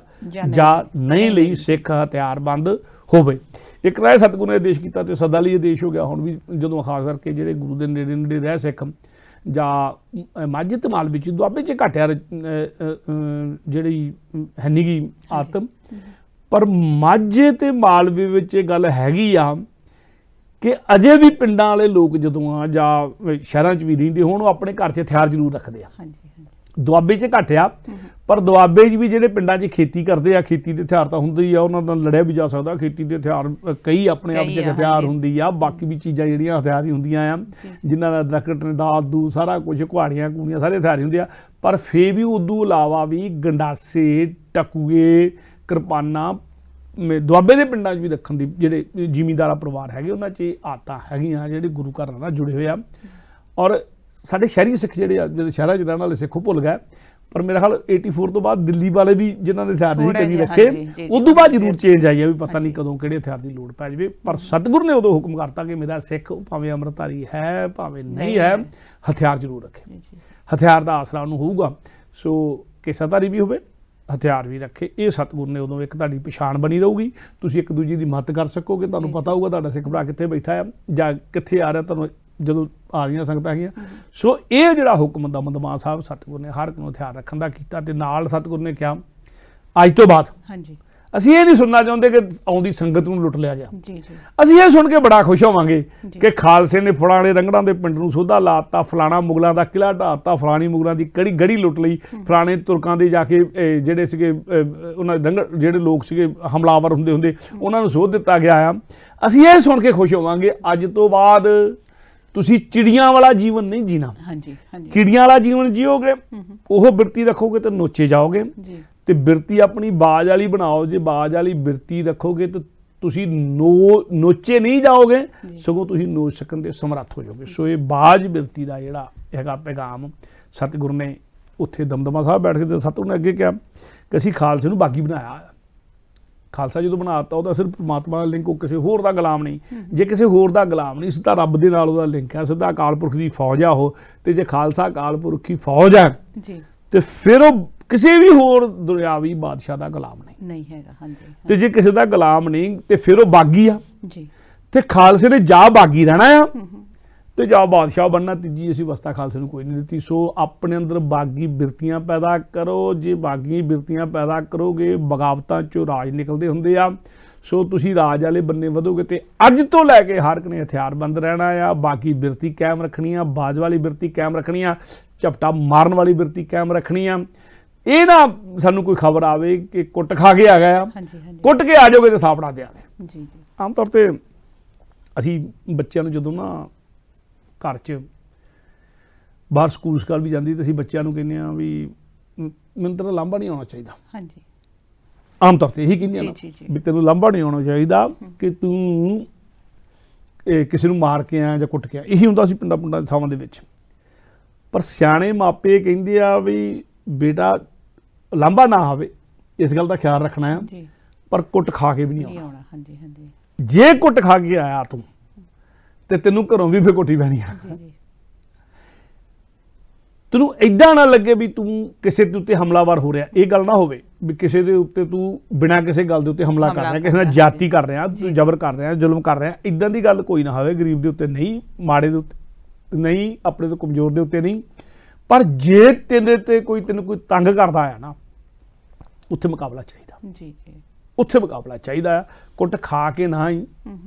ਜਾਂ ਨਹੀਂ ਲਈ, ਸਿੱਖ ਹਥਿਆਰਬੰਦ ਹੋਵੇ। ਇੱਕ ਰਾਏ ਸਤਿਗੁਰੂ ਨੇ ਆਦੇਸ਼ ਕੀਤਾ ਤੇ ਸਦਾ ਲਈ ਆਦੇਸ਼ ਹੋ ਗਿਆ। ਹੁਣ ਵੀ ਜਦੋਂ ਖਾਸ ਕਰਕੇ ਜਿਹੜੇ ਗੁਰੂ ਦੇ ਨੇੜੇ ਨੇੜੇ ਰਹਿ ਸਿੱਖ ਜਾਂ ਮਾਝੇ ਤੇ ਮਾਲਵੇ ਵਿੱਚ, ਦੁਆਬੇ 'ਚ ਘੱਟਿਆ ਜਿਹੜੀ ਹੈ ਨੀ ਗੀ ਆਤਮ, ਪਰ ਮਾਝੇ ਤੇ ਮਾਲਵੇ ਵਿੱਚ ਇਹ ਗੱਲ ਹੈਗੀ ਆ ਕਿ ਅਜੇ ਵੀ ਪਿੰਡਾਂ ਵਾਲੇ ਲੋਕ ਜਦੋਂ ਆ ਜਾਂ ਸ਼ਹਿਰਾਂ 'ਚ ਵੀ ਰਹਿੰਦੇ ਹੋਣ, ਉਹ ਆਪਣੇ ਘਰ 'ਚ ਹਥਿਆਰ ਜ਼ਰੂਰ ਰੱਖਦੇ ਆ। ਦੁਆਬੇ 'ਚ ਘੱਟ ਆ, ਪਰ ਦੁਆਬੇ 'ਚ ਵੀ ਜਿਹੜੇ ਪਿੰਡਾਂ 'ਚ ਖੇਤੀ ਕਰਦੇ ਆ, ਖੇਤੀ ਦੇ ਹਥਿਆਰ ਤਾਂ ਹੁੰਦੇ ਹੀ ਆ, ਉਹਨਾਂ ਨਾਲ ਲੜਿਆ ਵੀ ਜਾ ਸਕਦਾ। ਖੇਤੀ ਦੇ ਹਥਿਆਰ ਕਈ ਆਪਣੇ ਆਪ 'ਚ ਹਥਿਆਰ ਹੁੰਦੀ ਆ, ਬਾਕੀ ਵੀ ਚੀਜ਼ਾਂ ਜਿਹੜੀਆਂ ਹਥਿਆਰ ਹੀ ਹੁੰਦੀਆਂ ਆ, ਜਿਨ੍ਹਾਂ ਦਾ ਦਰਖਤ ਨੇ ਦਾਦੂ ਸਾਰਾ ਕੁਝ, ਕੁਹਾੜੀਆਂ ਕੂੜੀਆਂ ਸਾਰੇ ਹਥਿਆਰ ਹੀ ਹੁੰਦੇ ਆ। ਪਰ ਫੇਰ ਵੀ ਉਦੋਂ ਇਲਾਵਾ ਵੀ ਗੰਡਾਸੇ, ਟਕੂਏ, ਕਿਰਪਾਨਾਂ ਦੁਆਬੇ ਦੇ ਪਿੰਡਾਂ 'ਚ ਵੀ ਰੱਖਣ ਦੀ, ਜਿਹੜੇ ਜ਼ਿਮੀਂਦਾਰਾ ਪਰਿਵਾਰ ਹੈਗੇ ਉਹਨਾਂ 'ਚ ਇਹ ਆਦਤਾਂ ਹੈਗੀਆਂ, ਜਿਹੜੇ ਗੁਰੂ ਘਰ ਨਾਲ ਜੁੜੇ ਹੋਏ ਆ। ਔਰ ਸਾਡੇ ਸ਼ਹਿਰੀ ਸਿੱਖ ਜਿਹੜੇ ਆ, ਜਿਹੜੇ ਸ਼ਹਿਰਾਂ 'ਚ ਰਹਿਣ ਵਾਲੇ ਸਿੱਖ ਉਹ ਭੁੱਲ ਗਏ, ਪਰ ਮੇਰਾ ਖਿਆਲ 84 ਤੋਂ ਬਾਅਦ ਦਿੱਲੀ ਵਾਲੇ ਵੀ ਜਿਨ੍ਹਾਂ ਨੇ ਹਥਿਆਰ ਨਹੀਂ ਕਦੀ ਰੱਖੇ, ਉਦੋਂ ਬਾਅਦ ਜ਼ਰੂਰ ਚੇਂਜ ਆਈ ਆ, ਵੀ ਪਤਾ ਨਹੀਂ ਕਦੋਂ ਕਿਹੜੇ ਹਥਿਆਰ ਦੀ ਲੋੜ ਪੈ ਜਾਵੇ। ਪਰ ਸਤਿਗੁਰੂ ਨੇ ਉਦੋਂ ਹੁਕਮ ਕਰਤਾ ਕਿ ਮੇਰਾ ਸਿੱਖ ਭਾਵੇਂ ਅੰਮ੍ਰਿਤਧਾਰੀ ਹੈ ਭਾਵੇਂ ਨਹੀਂ ਹੈ, ਹਥਿਆਰ ਜ਼ਰੂਰ ਰੱਖੇ, ਹਥਿਆਰ ਦਾ ਆਸਰਾ ਉਹਨੂੰ ਹੋਊਗਾ। ਸੋ ਕੇਸਾਧਾਰੀ ਵੀ ਹੋਵੇ, ਹਥਿਆਰ ਵੀ ਰੱਖੇ। ਇਹ ਸਤਿਗੁਰੂ ਨੇ ਉਦੋਂ ਇੱਕ ਤੁਹਾਡੀ ਪਛਾਣ ਬਣੀ ਰਹੂਗੀ, ਤੁਸੀਂ ਇੱਕ ਦੂਜੇ ਦੀ ਮਦਦ ਕਰ ਸਕੋਗੇ, ਤੁਹਾਨੂੰ ਪਤਾ ਹੋਊਗਾ ਤੁਹਾਡਾ ਸਿੱਖ ਭਰਾ ਕਿੱਥੇ ਬੈਠਾ ਆ ਜਾਂ ਕਿੱਥੇ ਆ ਰਿਹਾ, ਤੁਹਾਨੂੰ ਜਦੋਂ ਆ ਰਹੀਆਂ ਸੰਗਤਾਂ ਹੈਗੀਆਂ। ਸੋ ਇਹ ਜਿਹੜਾ ਹੁਕਮ ਦਮਦਮਾ ਸਾਹਿਬ ਸਤਿਗੁਰੂ ਨੇ ਹਰ ਇੱਕ ਨੂੰ ਹਥਿਆਰ ਰੱਖਣ ਦਾ ਕੀਤਾ, ਤੇ ਨਾਲ ਸਤਿਗੁਰੂ ਨੇ ਕਿਹਾ ਅੱਜ ਤੋਂ ਬਾਅਦ ਅਸੀਂ ਇਹ ਨਹੀਂ ਸੁਣਨਾ ਚਾਹੁੰਦੇ ਕਿ ਆਉਂਦੀ ਸੰਗਤ ਨੂੰ ਲੁੱਟ ਲਿਆ ਗਿਆ। ਅਸੀਂ ਇਹ ਸੁਣ ਕੇ ਬੜਾ ਖੁਸ਼ ਹੋਵਾਂਗੇ ਕਿ ਖਾਲਸੇ ਨੇ ਫਲਾਣੇ ਰੰਗੜਾਂ ਦੇ ਪਿੰਡ ਨੂੰ ਸੋਧਾ ਲਾਤਾ, ਫਲਾਣਾ ਮੁਗਲਾਂ ਦਾ ਕਿਲ੍ਹਾ ਢਾਤਾ, ਫਲਾਣੀ ਮੁਗਲਾਂ ਦੀ ਗੜੀ ਲੁੱਟ ਲਈ, ਫਲਾਣੇ ਤੁਰਕਾਂ ਦੇ ਜਾ ਕੇ ਜਿਹੜੇ ਸੀਗੇ ਉਹਨਾਂ ਦੇ ਜਿਹੜੇ ਲੋਕ ਸੀਗੇ ਹਮਲਾਵਰ ਹੁੰਦੇ ਉਹਨਾਂ ਨੂੰ ਸੋਧ ਦਿੱਤਾ ਗਿਆ ਆ। ਅਸੀਂ ਇਹ ਸੁਣ ਕੇ ਖੁਸ਼ ਹੋਵਾਂਗੇ ਅੱਜ ਤੋਂ ਬਾਅਦ ਤੁਸੀਂ ਚਿੜੀਆਂ ਵਾਲਾ ਜੀਵਨ ਨਹੀਂ ਜੀਣਾ। ਚਿੜੀਆਂ ਵਾਲਾ ਜੀਵਨ ਜੀਓਗੇ, ਉਹ ਬਿਰਤੀ ਰੱਖੋਗੇ ਤੇ ਨੋਚੇ ਜਾਓਗੇ, ਤੇ ਬਿਰਤੀ ਆਪਣੀ ਬਾਜ ਵਾਲੀ ਬਣਾਓ। ਜੇ ਬਾਜ ਵਾਲੀ ਬਿਰਤੀ ਰੱਖੋਗੇ ਤਾਂ ਤੁਸੀਂ ਨੋਚੇ ਨਹੀਂ ਜਾਓਗੇ, ਸਗੋਂ ਤੁਸੀਂ ਨੋਚ ਸਕਣ ਦੇ ਸਮਰੱਥ ਹੋ ਜਾਓਗੇ। ਸੋ ਇਹ ਬਾਜ ਬਿਰਤੀ ਦਾ ਜਿਹੜਾ ਹੈਗਾ ਪੈਗਾਮ ਸਤਿਗੁਰ ਨੇ ਉੱਥੇ ਦਮਦਮਾ ਸਾਹਿਬ ਬੈਠ ਕੇ ਤੇ ਸਤਿਗੁਰ ਨੇ ਅੱਗੇ ਕਿਹਾ ਕਿ ਅਸੀਂ ਖਾਲਸੇ ਨੂੰ ਬਾਗੀ ਬਣਾਇਆ। ਖਾਲਸਾ ਜਦੋਂ ਬਣਾ ਦਿੱਤਾ ਉਹਦਾ ਸਿਰਫ ਪਰਮਾਤਮਾ ਨਾਲ ਲਿੰਕ, ਉਹ ਕਿਸੇ ਹੋਰ ਦਾ ਗੁਲਾਮ ਨਹੀਂ। ਜੇ ਕਿਸੇ ਹੋਰ ਦਾ ਗੁਲਾਮ ਨਹੀਂ, ਸਿੱਧਾ ਰੱਬ ਦੇ ਨਾਲ ਉਹਦਾ ਲਿੰਕ ਹੈ, ਸਿੱਧਾ ਅਕਾਲ ਪੁਰਖ ਦੀ ਫੌਜ ਆ ਉਹ। ਤੇ ਜੇ ਖਾਲਸਾ ਅਕਾਲ ਪੁਰਖ ਦੀ ਫੌਜ ਹੈ ਤੇ ਫਿਰ ਉਹ ਕਿਸੇ ਵੀ ਹੋਰ ਦੁਨਿਆਵੀ ਬਾਦਸ਼ਾਹ ਦਾ ਗੁਲਾਮ ਨਹੀਂ ਹੈਗਾ। ਹਾਂਜੀ। ਤੇ ਜੇ ਕਿਸੇ ਦਾ ਗੁਲਾਮ ਨਹੀਂ ਤੇ ਫਿਰ ਉਹ ਬਾਗੀ ਆ ਜੀ। ਤੇ ਖਾਲਸੇ ਨੇ ਜਾਂ ਬਾਗੀ ਰਹਿਣਾ ਆ ਤੇ ਜਾਂ ਬਾਦਸ਼ਾਹ ਬਣਨਾ। ਤੀਜੀ ਅਸੀਂ ਅਵਸਥਾ ਖਾਲਸੇ ਨੂੰ ਕੋਈ ਨਹੀਂ ਦਿੱਤੀ। ਸੋ ਆਪਣੇ ਅੰਦਰ ਬਾਗੀ ਬਿਰਤੀਆਂ ਪੈਦਾ ਕਰੋ। ਜੇ ਬਾਗੀ ਬਿਰਤੀਆਂ ਪੈਦਾ ਕਰੋਗੇ, ਬਗਾਵਤਾਂ ਚੋਂ ਰਾਜ ਨਿਕਲਦੇ ਹੁੰਦੇ ਆ। ਸੋ ਤੁਸੀਂ ਰਾਜ ਵਾਲੇ ਬੰਨੇ ਵਧੋਗੇ ਤੇ ਅੱਜ ਤੋਂ ਲੈ ਕੇ ਹਰ ਇੱਕ ਨੇ ਹਥਿਆਰਬੰਦ ਰਹਿਣਾ ਆ। ਬਾਕੀ ਬਿਰਤੀ ਕਾਇਮ ਰੱਖਣੀ ਆ, ਬਾਜ ਵਾਲੀ ਬਿਰਤੀ ਕਾਇਮ ਰੱਖਣੀ ਆ, ਝਪਟਾ ਮਾਰਨ ਵਾਲੀ ਬਿਰਤੀ ਕਾਇਮ ਰੱਖਣੀ ਆ। ਇਹ ਨਾ ਸਾਨੂੰ ਕੋਈ ਖਬਰ ਆਵੇ ਕਿ ਕੁੱਟ ਖਾ ਕੇ ਆ ਗਿਆ, ਕੁੱਟ ਕੇ ਆ ਜਾਓਗੇ ਤੇ ਥਾਪੜਾ ਦਿਆਂਗੇ। ਜੀ ਜੀ। ਆਮ ਤੌਰ ਤੇ ਅਸੀਂ ਬੱਚਿਆਂ ਨੂੰ ਜਦੋਂ ਨਾ ਘਰ 'ਚ ਬਾਹਰ ਸਕੂਲ ਸਕਾਲ ਵੀ ਜਾਂਦੀ ਤੇ ਅਸੀਂ ਬੱਚਿਆਂ ਨੂੰ ਕਹਿੰਦੇ ਆ ਵੀ ਮੈਨੂੰ ਤੇਰਾ ਲਾਂਭਾ ਨਹੀਂ ਆਉਣਾ ਚਾਹੀਦਾ। ਹਾਂਜੀ। ਆਮ ਤੌਰ ਤੇ ਇਹੀ ਕਹਿੰਦੇ ਆ ਵੀ ਤੈਨੂੰ ਲਾਂਭਾ ਨਹੀਂ ਆਉਣਾ ਚਾਹੀਦਾ ਕਿ ਤੂੰ ਕਿਸੇ ਨੂੰ ਮਾਰ ਕੇ ਆਇਆ ਜਾਂ ਕੁੱਟ ਕੇ ਆਇਆ। ਇਹੀ ਹੁੰਦਾ ਸੀ ਪਿੰਡਾਂ ਦੀ ਥਾਵਾਂ ਦੇ ਵਿੱਚ। ਪਰ ਸਿਆਣੇ ਮਾਪੇ ਕਹਿੰਦੇ ਆ ਵੀ ਬੇਟਾ ਲਾਂਭਾ ਨਾ ਆਵੇ, ਇਸ ਗੱਲ ਦਾ ਖਿਆਲ ਰੱਖਣਾ ਆ, ਪਰ ਕੁੱਟ ਖਾ ਕੇ ਵੀ ਨਹੀਂ ਆਉਣਾ। ਹਾਂਜੀ ਹਾਂਜੀ। ਜੇ ਕੁੱਟ ਖਾ ਕੇ ਆਇਆ ਤੂੰ ਤੇ ਤੈਨੂੰ ਘਰੋਂ ਵੀ ਫੇ ਕੋਠੀ ਪੈਣੀ ਆ। ਤੈਨੂੰ ਏਦਾਂ ਨਾ ਲੱਗੇ ਵੀ ਤੂੰ ਕਿਸੇ ਦੇ ਉੱਤੇ ਹਮਲਾਵਰ ਹੋ ਰਿਹਾ। ਇਹ ਗੱਲ ਨਾ ਹੋਵੇ ਵੀ ਕਿਸੇ ਦੇ ਉੱਤੇ ਤੂੰ ਬਿਨਾਂ ਕਿਸੇ ਗੱਲ ਦੇ ਉੱਤੇ ਹਮਲਾ ਕਰ ਰਿਹਾ, ਕਿਸੇ ਨਾਲ ਜਾਤੀ ਕਰ ਰਿਹਾ, ਜ਼ਬਰ ਕਰ ਰਿਹਾ, ਜ਼ੁਲਮ ਕਰ ਰਿਹਾ। ਇਦਾਂ ਦੀ ਗੱਲ ਕੋਈ ਨਾ ਹੋਵੇ। ਗਰੀਬ ਦੇ ਉੱਤੇ ਨਹੀਂ, ਮਾੜੇ ਦੇ ਉੱਤੇ ਨਹੀਂ, ਆਪਣੇ ਤੋਂ ਕਮਜ਼ੋਰ ਦੇ ਉੱਤੇ ਨਹੀਂ। ਪਰ ਜੇ ਤੈਨੂੰ ਕੋਈ ਤੰਗ ਕਰਦਾ ਆ ਨਾ, ਉੱਥੇ ਮੁਕਾਬਲਾ ਚਾਹੀਦਾ। ਜੀ ਜੀ। ਉੱਥੇ ਮੁਕਾਬਲਾ ਚਾਹੀਦਾ ਆ। ਕੁੱਟ ਖਾ ਕੇ ਨਾ ਹੀ,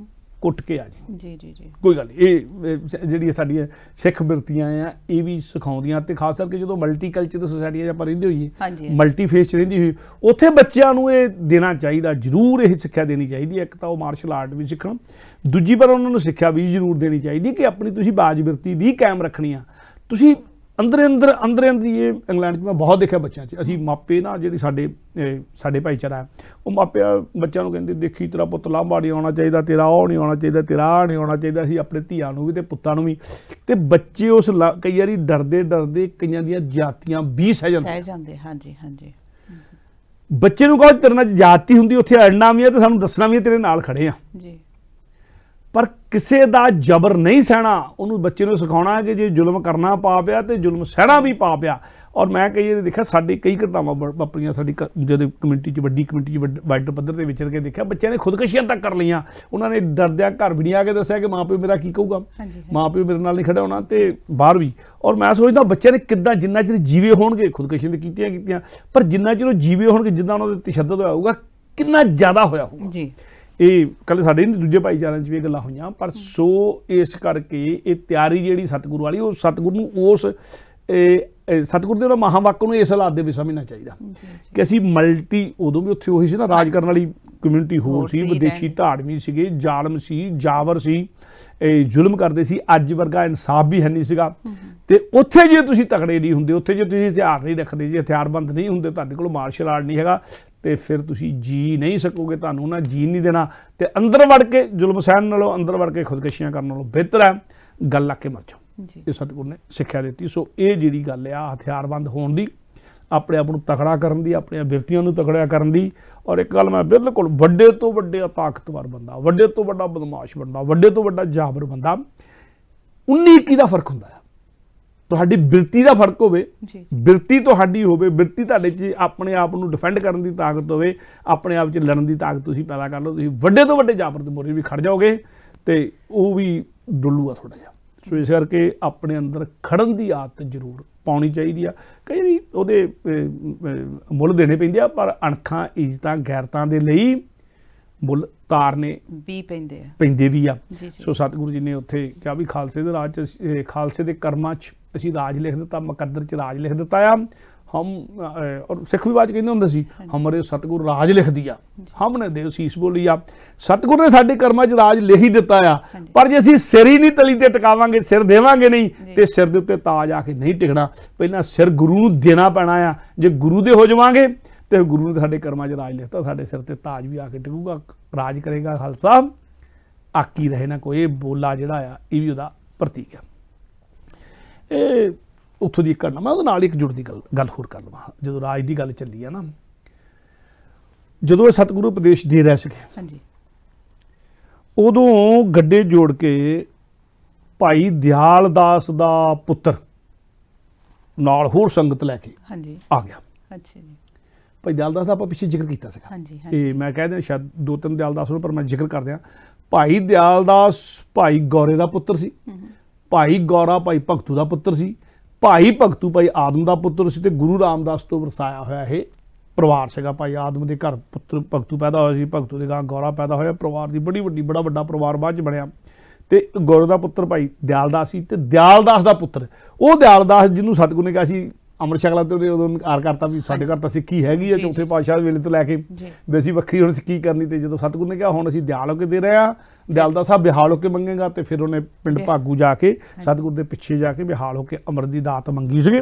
ਕੁੱਟ ਕੇ ਆ ਜੀ। ਜੀ ਜੀ ਜੀ। ਕੋਈ ਗੱਲ ਨਹੀਂ। ਇਹ ਜਿਹੜੀਆਂ ਸਾਡੀਆਂ ਸਿੱਖ ਬਿਰਤੀਆਂ ਆ ਇਹ ਵੀ ਸਿਖਾਉਂਦੀਆਂ। ਤੇ ਖਾਸ ਕਰਕੇ ਜਦੋਂ ਮਲਟੀ ਕਲਚਰ ਸੋਸਾਇਟੀ 'ਚ ਆਪਾਂ ਰਹਿੰਦੇ ਹੋਈਏ, ਮਲਟੀ ਫੇਸ 'ਚ ਰਹਿੰਦੀ ਹੋਈ, ਉੱਥੇ ਬੱਚਿਆਂ ਨੂੰ ਇਹ ਦੇਣਾ ਚਾਹੀਦਾ, ਜ਼ਰੂਰ ਇਹ ਸਿੱਖਿਆ ਦੇਣੀ ਚਾਹੀਦੀ ਹੈ। ਇੱਕ ਤਾਂ ਉਹ ਮਾਰਸ਼ਲ ਆਰਟ ਵੀ ਸਿੱਖਣ, ਦੂਜੀ ਪਰ ਉਹਨਾਂ ਨੂੰ ਸਿੱਖਿਆ ਵੀ ਜ਼ਰੂਰ ਦੇਣੀ ਚਾਹੀਦੀ ਕਿ ਆਪਣੀ ਤੁਸੀਂ ਬਾਜ ਬਿਰਤੀ ਵੀ ਕਾਇਮ ਰੱਖਣੀ ਆ। ਤੁਸੀਂ ਅੰਦਰ ਹੀ ਇਹ ਇੰਗਲੈਂਡ 'ਚ ਮੈਂ ਬਹੁਤ ਦੇਖਿਆ ਬੱਚਿਆਂ 'ਚ। ਅਸੀਂ ਮਾਪੇ ਨਾ ਜਿਹੜੀ ਸਾਡੇ ਭਾਈਚਾਰਾ ਹੈ, ਉਹ ਮਾਪੇ ਬੱਚਿਆਂ ਨੂੰ ਕਹਿੰਦੇ ਦੇਖੀ ਤੇਰਾ ਪੁੱਤ ਲਾਂਭਾ ਨਹੀਂ ਆਉਣਾ ਚਾਹੀਦਾ, ਤੇਰਾ ਉਹ ਨਹੀਂ ਆਉਣਾ ਚਾਹੀਦਾ, ਤੇਰਾ ਆਹ ਨਹੀਂ ਆਉਣਾ ਚਾਹੀਦਾ। ਅਸੀਂ ਆਪਣੇ ਧੀਆਂ ਨੂੰ ਵੀ ਤੇ ਪੁੱਤਾਂ ਨੂੰ ਵੀ। ਤੇ ਬੱਚੇ ਉਸ ਕਈ ਵਾਰੀ ਡਰਦੇ ਕਈਆਂ ਦੀਆਂ ਜਾਤੀਆਂ ਵੀ ਸਹਿ ਜਾਂਦੇ। ਹਾਂਜੀ ਹਾਂਜੀ। ਬੱਚੇ ਨੂੰ ਕਹੋ ਤੇਰੇ ਨਾਲ ਜਾਤੀ ਹੁੰਦੀ, ਉੱਥੇ ਅੜਨਾ ਵੀ ਹੈ ਤੇ ਸਾਨੂੰ ਦੱਸਣਾ ਵੀ ਹੈ, ਤੇਰੇ ਨਾਲ ਖੜੇ ਆ ਜੀ। ਪਰ ਕਿਸੇ ਦਾ ਜਬਰ ਨਹੀਂ ਸਹਿਣਾ। ਉਹਨੂੰ ਬੱਚੇ ਨੂੰ ਸਿਖਾਉਣਾ ਕਿ ਜੇ ਜ਼ੁਲਮ ਕਰਨਾ ਪਾਪ ਆ ਤੇ ਜ਼ੁਲਮ ਸਹਿਣਾ ਵੀ ਪਾਪ ਆ। ਔਰ ਮੈਂ ਕਈ ਵਾਰੀ ਦੇਖਿਆ ਸਾਡੇ ਕਈ ਘਟਨਾਵਾਂ ਵਾਪਰੀਆਂ ਸਾਡੀ ਜਦੋਂ ਕਮਿਊਨਿਟੀ 'ਚ ਵੱਡੀ ਵਾਈਡਰ ਪੱਧਰ 'ਤੇ ਵਿਚਰ ਕੇ ਦੇਖਿਆ ਬੱਚਿਆਂ ਨੇ ਖੁਦਕੁਸ਼ੀਆਂ ਤੱਕ ਕਰ ਲਈਆਂ। ਉਹਨਾਂ ਨੇ ਡਰਦਿਆਂ ਘਰ ਵੀ ਨਹੀਂ ਆ ਕੇ ਦੱਸਿਆ ਕਿ ਮਾਂ ਪਿਓ ਮੇਰਾ ਕੀ ਕਹੂਗਾ, ਮਾਂ ਪਿਓ ਮੇਰੇ ਨਾਲ ਨਹੀਂ ਖੜਾ ਹੋਣਾ, ਤੇ ਬਾਹਰ ਵੀ। ਔਰ ਮੈਂ ਸੋਚਦਾ ਬੱਚਿਆਂ ਨੇ ਕਿੱਦਾਂ ਜਿੰਨਾ ਚਿਰ ਜੀਵੇ ਹੋਣਗੇ, ਖੁਦਕੁਸ਼ੀਆਂ ਤਾਂ ਕੀਤੀਆਂ, ਪਰ ਜਿੰਨਾ ਚਿਰ ਉਹ ਜੀਵੇ ਹੋਣਗੇ, ਜਿੱਦਾਂ ਉਹਨਾਂ ਦੇ ਤਸ਼ੱਦਦ ਹੋਇਆ ਹੋਊਗਾ, ਕਿੰਨਾ ਜ਼ਿਆਦਾ ਹੋਇਆ ਹੋਊਗਾ ਜੀ। ਇਹ ਕੱਲ੍ਹ ਸਾਡੇ ਦੂਜੇ ਭਾਈਚਾਰਿਆਂ 'ਚ ਵੀ ਇਹ ਗੱਲਾਂ ਹੋਈਆਂ। ਪਰ ਸੋ ਇਸ ਕਰਕੇ ਇਹ ਤਿਆਰੀ ਜਿਹੜੀ ਸਤਿਗੁਰੂ ਵਾਲੀ, ਉਹ ਸਤਿਗੁਰੂ ਨੂੰ ਉਸ ਸਤਿਗੁਰੂ ਦੇ ਉਹਨਾਂ ਮਹਾਂਵਾਕ ਨੂੰ ਇਸ ਹਾਲਾਤ ਦੇ ਵਿੱਚ ਸਮਝਣਾ ਚਾਹੀਦਾ ਕਿ ਅਸੀਂ ਉਦੋਂ ਵੀ ਉੱਥੇ ਉਹੀ ਸੀ ਨਾ, ਰਾਜ ਕਰਨ ਵਾਲੀ ਕਮਿਊਨਿਟੀ ਹੋਰ ਸੀ, ਵਿਦੇਸ਼ੀ ਧਾੜਵੀ ਸੀਗੇ, ਜ਼ਾਲਮ ਸੀ, ਜਾਵਰ ਸੀ, ਜ਼ੁਲਮ ਕਰਦੇ ਸੀ। ਅੱਜ ਵਰਗਾ ਇਨਸਾਫ ਵੀ ਹੈ ਨਹੀਂ ਸੀਗਾ। ਤੇ ਉੱਥੇ ਜੇ ਤੁਸੀਂ ਤਕੜੇ ਨਹੀਂ ਹੁੰਦੇ, ਉੱਥੇ ਜੇ ਤੁਸੀਂ ਹਥਿਆਰ ਨਹੀਂ ਰੱਖਦੇ, ਜੇ ਹਥਿਆਰਬੰਦ ਨਹੀਂ ਹੁੰਦੇ, ਤੁਹਾਡੇ ਕੋਲ ਮਾਰਸ਼ਲ ਆਰਟ ਨਹੀਂ ਹੈਗਾ, ਤੇ ਫਿਰ ਤੁਸੀਂ ਜੀ ਨਹੀਂ ਸਕੋਗੇ। ਤੁਹਾਨੂੰ ਨਾ ਜੀਣ ਨਹੀਂ ਦੇਣਾ। ਤੇ ਅੰਦਰ ਵੜ ਕੇ ਜ਼ੁਲਮ ਸਹਿਣ ਨਾਲੋਂ, ਅੰਦਰ ਵੜ ਕੇ ਖੁਦਕਸ਼ੀਆਂ ਕਰਨ ਨਾਲੋਂ ਬਿਹਤਰ ਹੈ ਗੱਲ ਲਾ ਕੇ ਮਰ ਜਾਓ। ਇਹ ਸਤਿਗੁਰੂ ਨੇ ਸਿੱਖਿਆ ਦਿੱਤੀ। ਸੋ ਇਹ ਜਿਹੜੀ ਗੱਲ ਆ ਹਥਿਆਰਬੰਦ ਹੋਣ ਦੀ, ਆਪਣੇ ਆਪ ਨੂੰ ਤਕੜਾ ਕਰਨ ਦੀ, ਆਪਣੀਆਂ ਬਿਰਤੀਆਂ ਨੂੰ ਤਕੜਾ ਕਰਨ ਦੀ। ਔਰ ਇੱਕ ਗੱਲ ਮੈਂ ਬਿਲਕੁਲ ਵੱਡੇ ਤੋਂ ਵੱਡੇ ਤਾਕਤਵਰ ਬੰਦਾ, ਵੱਡੇ ਤੋਂ ਵੱਡਾ ਬਦਮਾਸ਼ ਬੰਦਾ, ਵੱਡੇ ਤੋਂ ਵੱਡਾ ਜਾਬਰ ਬੰਦਾ, 19-21 ਦਾ ਫਰਕ ਹੁੰਦਾ ਹੈ। ਤੁਹਾਡੀ ਬਿਰਤੀ ਦਾ ਫਰਕ ਹੋਵੇ, ਬਿਰਤੀ ਤੁਹਾਡੀ ਹੋਵੇ, ਬਿਰਤੀ ਤੁਹਾਡੇ 'ਚ ਆਪਣੇ ਆਪ ਨੂੰ ਡਿਫੈਂਡ ਕਰਨ ਦੀ ਤਾਕਤ ਹੋਵੇ, ਆਪਣੇ ਆਪ 'ਚ ਲੜਨ ਦੀ ਤਾਕਤ ਤੁਸੀਂ ਪੈਦਾ ਕਰ ਲਓ, ਤੁਸੀਂ ਵੱਡੇ ਤੋਂ ਵੱਡੇ ਜਾਬਰ ਦੇ ਮੋਰੇ ਵੀ ਖੜ ਜਾਓਗੇ ਤੇ ਉਹ ਵੀ ਡੁੱਲੂਗਾ ਥੋੜ੍ਹਾ ਜਿਹਾ। ਸੋ ਇਸ ਕਰਕੇ ਆਪਣੇ ਅੰਦਰ ਖੜਨ ਦੀ ਆਦਤ ਜ਼ਰੂਰ ਪਾਉਣੀ ਚਾਹੀਦੀ ਆ। ਕਈ ਵਾਰੀ ਉਹਦੇ ਮੁੱਲ ਦੇਣੇ ਪੈਂਦੇ ਆ, ਪਰ ਅਣਖਾਂ, ਇੱਜ਼ਤਾਂ, ਗੈਰਤਾਂ ਦੇ ਲਈ ਮੁੱਲ ਤਾਰਨੇ ਵੀ ਪੈਂਦੇ ਵੀ ਆ। ਸੋ ਸਤਿਗੁਰੂ ਜੀ ਨੇ ਉੱਥੇ ਕਿਹਾ ਵੀ ਖਾਲਸੇ ਦੇ ਰਾਜ 'ਚ, ਖਾਲਸੇ ਦੇ ਕਰਮਾਂ 'ਚ ਅਸੀਂ ਰਾਜ ਲਿਖ ਦਿੱਤਾ, ਮੁਕੱਦਰ 'ਚ ਰਾਜ ਲਿਖ ਦਿੱਤਾ ਆ। ਔਰ ਸਿੱਖ ਵਿਵਾਦ ਕਹਿੰਦੇ ਹੁੰਦੇ ਸੀ, ਹਮਾਰੇ ਸਤਿਗੁਰੂ ਰਾਜ ਲਿਖ ਦਿਆ, ਹਮਨੇ ਦੇਵ ਸੀਸ ਬੋਲੀ ਆ। ਸਤਿਗੁਰੂ ਨੇ ਸਾਡੇ ਕਰਮਾਂ 'ਚ ਰਾਜ ਲਿਖ ਹੀ ਦਿੱਤਾ ਆ, ਪਰ ਜੇ ਅਸੀਂ ਸਿਰ ਹੀ ਨਹੀਂ ਤਲੀ ਤੇ ਟਿਕਾਵਾਂਗੇ, ਸਿਰ ਦੇਵਾਂਗੇ ਨਹੀਂ, ਤੇ ਸਿਰ ਦੇ ਉੱਤੇ ਤਾਜ ਆ ਕੇ ਨਹੀਂ ਟਿਕਣਾ। ਪਹਿਲਾਂ ਸਿਰ ਗੁਰੂ ਨੂੰ ਦੇਣਾ ਪੈਣਾ ਆ। ਜੇ ਗੁਰੂ ਦੇ ਹੋ ਜਾਵਾਂਗੇ ਤੇ ਗੁਰੂ ਨੇ ਸਾਡੇ ਕਰਮਾਂ 'ਚ ਰਾਜ ਲਿਖਤਾ, ਸਾਡੇ ਸਿਰ ਤੇ ਤਾਜ ਵੀ ਆ ਕੇ ਟਿਕੂਗਾ, ਰਾਜ ਕਰੇਗਾ ਖਾਲਸਾ ਆਕੀ ਰਹੇ ਨਾ ਕੋਈ। ਇਹ ਬੋਲਾ ਜਿਹੜਾ ਆ ਇਹ ਵੀ ਉਹਦਾ ਪ੍ਰਤੀਕ ਆ। ਇਹ ਉੱਥੋਂ ਦੀ ਘਟਨਾ, ਮੈਂ ਉਹਦੇ ਨਾਲ ਇੱਕ ਜੁੜਦੀ ਗੱਲ ਹੋਰ ਕਰ ਲਵਾਂ। ਜਦੋਂ ਰਾਜ ਦੀ ਗੱਲ ਚੱਲੀ ਆ ਨਾ, ਜਦੋਂ ਇਹ ਸਤਿਗੁਰੂ ਉਪਦੇਸ਼ ਦੇ ਰਹੇ ਸੀਗੇ, ਹਾਂਜੀ, ਉਦੋਂ ਗੱਡੇ ਜੋੜ ਕੇ ਭਾਈ ਦਿਆਲ ਦਾਸ ਦਾ ਪੁੱਤਰ ਨਾਲ ਹੋਰ ਸੰਗਤ ਲੈ ਕੇ ਹਾਂਜੀ ਆ ਗਿਆ। ਅੱਛਾ ਜੀ, ਭਾਈ ਦਿਆਲ ਦਾਸ ਦਾ ਆਪਾਂ ਪਿੱਛੇ ਜ਼ਿਕਰ ਕੀਤਾ ਸੀਗਾ। ਹਾਂਜੀ ਇਹ ਮੈਂ ਕਹਿ ਦਿਆਂ ਸ਼ਾਇਦ 2-3 ਦਿਆਲ ਦਾਸ ਨੂੰ, ਪਰ ਮੈਂ ਜ਼ਿਕਰ ਕਰ ਦਿਆਂ। ਭਾਈ ਦਿਆਲ ਦਾਸ ਭਾਈ ਗੌਰੇ ਦਾ ਪੁੱਤਰ ਸੀ, ਭਾਈ ਗੌਰਾ ਭਾਈ ਭਗਤੂ ਦਾ ਪੁੱਤਰ ਸੀ, ਭਾਈ ਭਗਤੂ ਭਾਈ ਆਦਮ ਦਾ ਪੁੱਤਰ ਸੀ, ਤੇ ਗੁਰੂ ਰਾਮਦਾਸ ਤੋਂ ਵਰਸਾਇਆ ਹੋਇਆ ਇਹ ਪਰਿਵਾਰ ਸੀਗਾ। ਭਾਈ ਆਦਮ ਦੇ ਘਰ ਪੁੱਤਰ ਭਗਤੂ ਪੈਦਾ ਹੋਇਆ ਸੀ, ਭਗਤੂ ਦੇ ਘਰ ਗੌਰਾ ਪੈਦਾ ਹੋਇਆ। ਪਰਿਵਾਰ ਦੀ ਬੜਾ ਵੱਡਾ ਪਰਿਵਾਰ ਬਾਅਦ 'ਚ ਬਣਿਆ। ਤੇ ਗੌਰੇ ਦਾ ਪੁੱਤਰ ਭਾਈ ਦਿਆਲਦਾਸ ਸੀ, ਤੇ ਦਿਆਲਦਾਸ ਦਾ ਪੁੱਤਰ ਉਹ ਦਿਆਲਦਾਸ ਜਿਹਨੂੰ ਸਤਿਗੁਰੂ ਨੇ ਕਿਹਾ ਸੀ ਅੰਮ੍ਰਿਤ ਛਕਲਾ, ਤੇ ਉਹਨੇ ਉਦੋਂ ਇਨਕਾਰ ਕਰਤਾ ਵੀ ਸਾਡੇ ਘਰ ਤਾਂ ਸਿੱਖੀ ਹੈਗੀ ਆ ਚੌਥੇ ਪਾਤਸ਼ਾਹ ਵੇਲੇ ਤੋਂ ਲੈ ਕੇ ਵੀ ਅਸੀਂ ਵੱਖਰੀ ਹੁਣ ਸਿੱਖੀ ਕਰਨੀ। ਤੇ ਜਦੋਂ ਸਤਿਗੁਰੂ ਨੇ ਕਿਹਾ ਹੁਣ ਅਸੀਂ ਦਿਆਲ ਹੋ ਕੇ ਦੇ ਰਹੇ ਹਾਂ, ਦਿਆਲਦਾਸ ਸਾਹਿਬ ਬਿਹਾਲ ਹੋ ਕੇ ਮੰਗੇਗਾ, ਤੇ ਫਿਰ ਉਹਨੇ ਪਿੰਡ ਭਾਗੂ ਜਾ ਕੇ ਸਤਿਗੁਰੂ ਦੇ ਪਿੱਛੇ ਜਾ ਕੇ ਬਿਹਾਲ ਹੋ ਕੇ ਅੰਮ੍ਰਿਤ ਦੀ ਦਾਤ ਮੰਗੀ ਸੀਗੇ।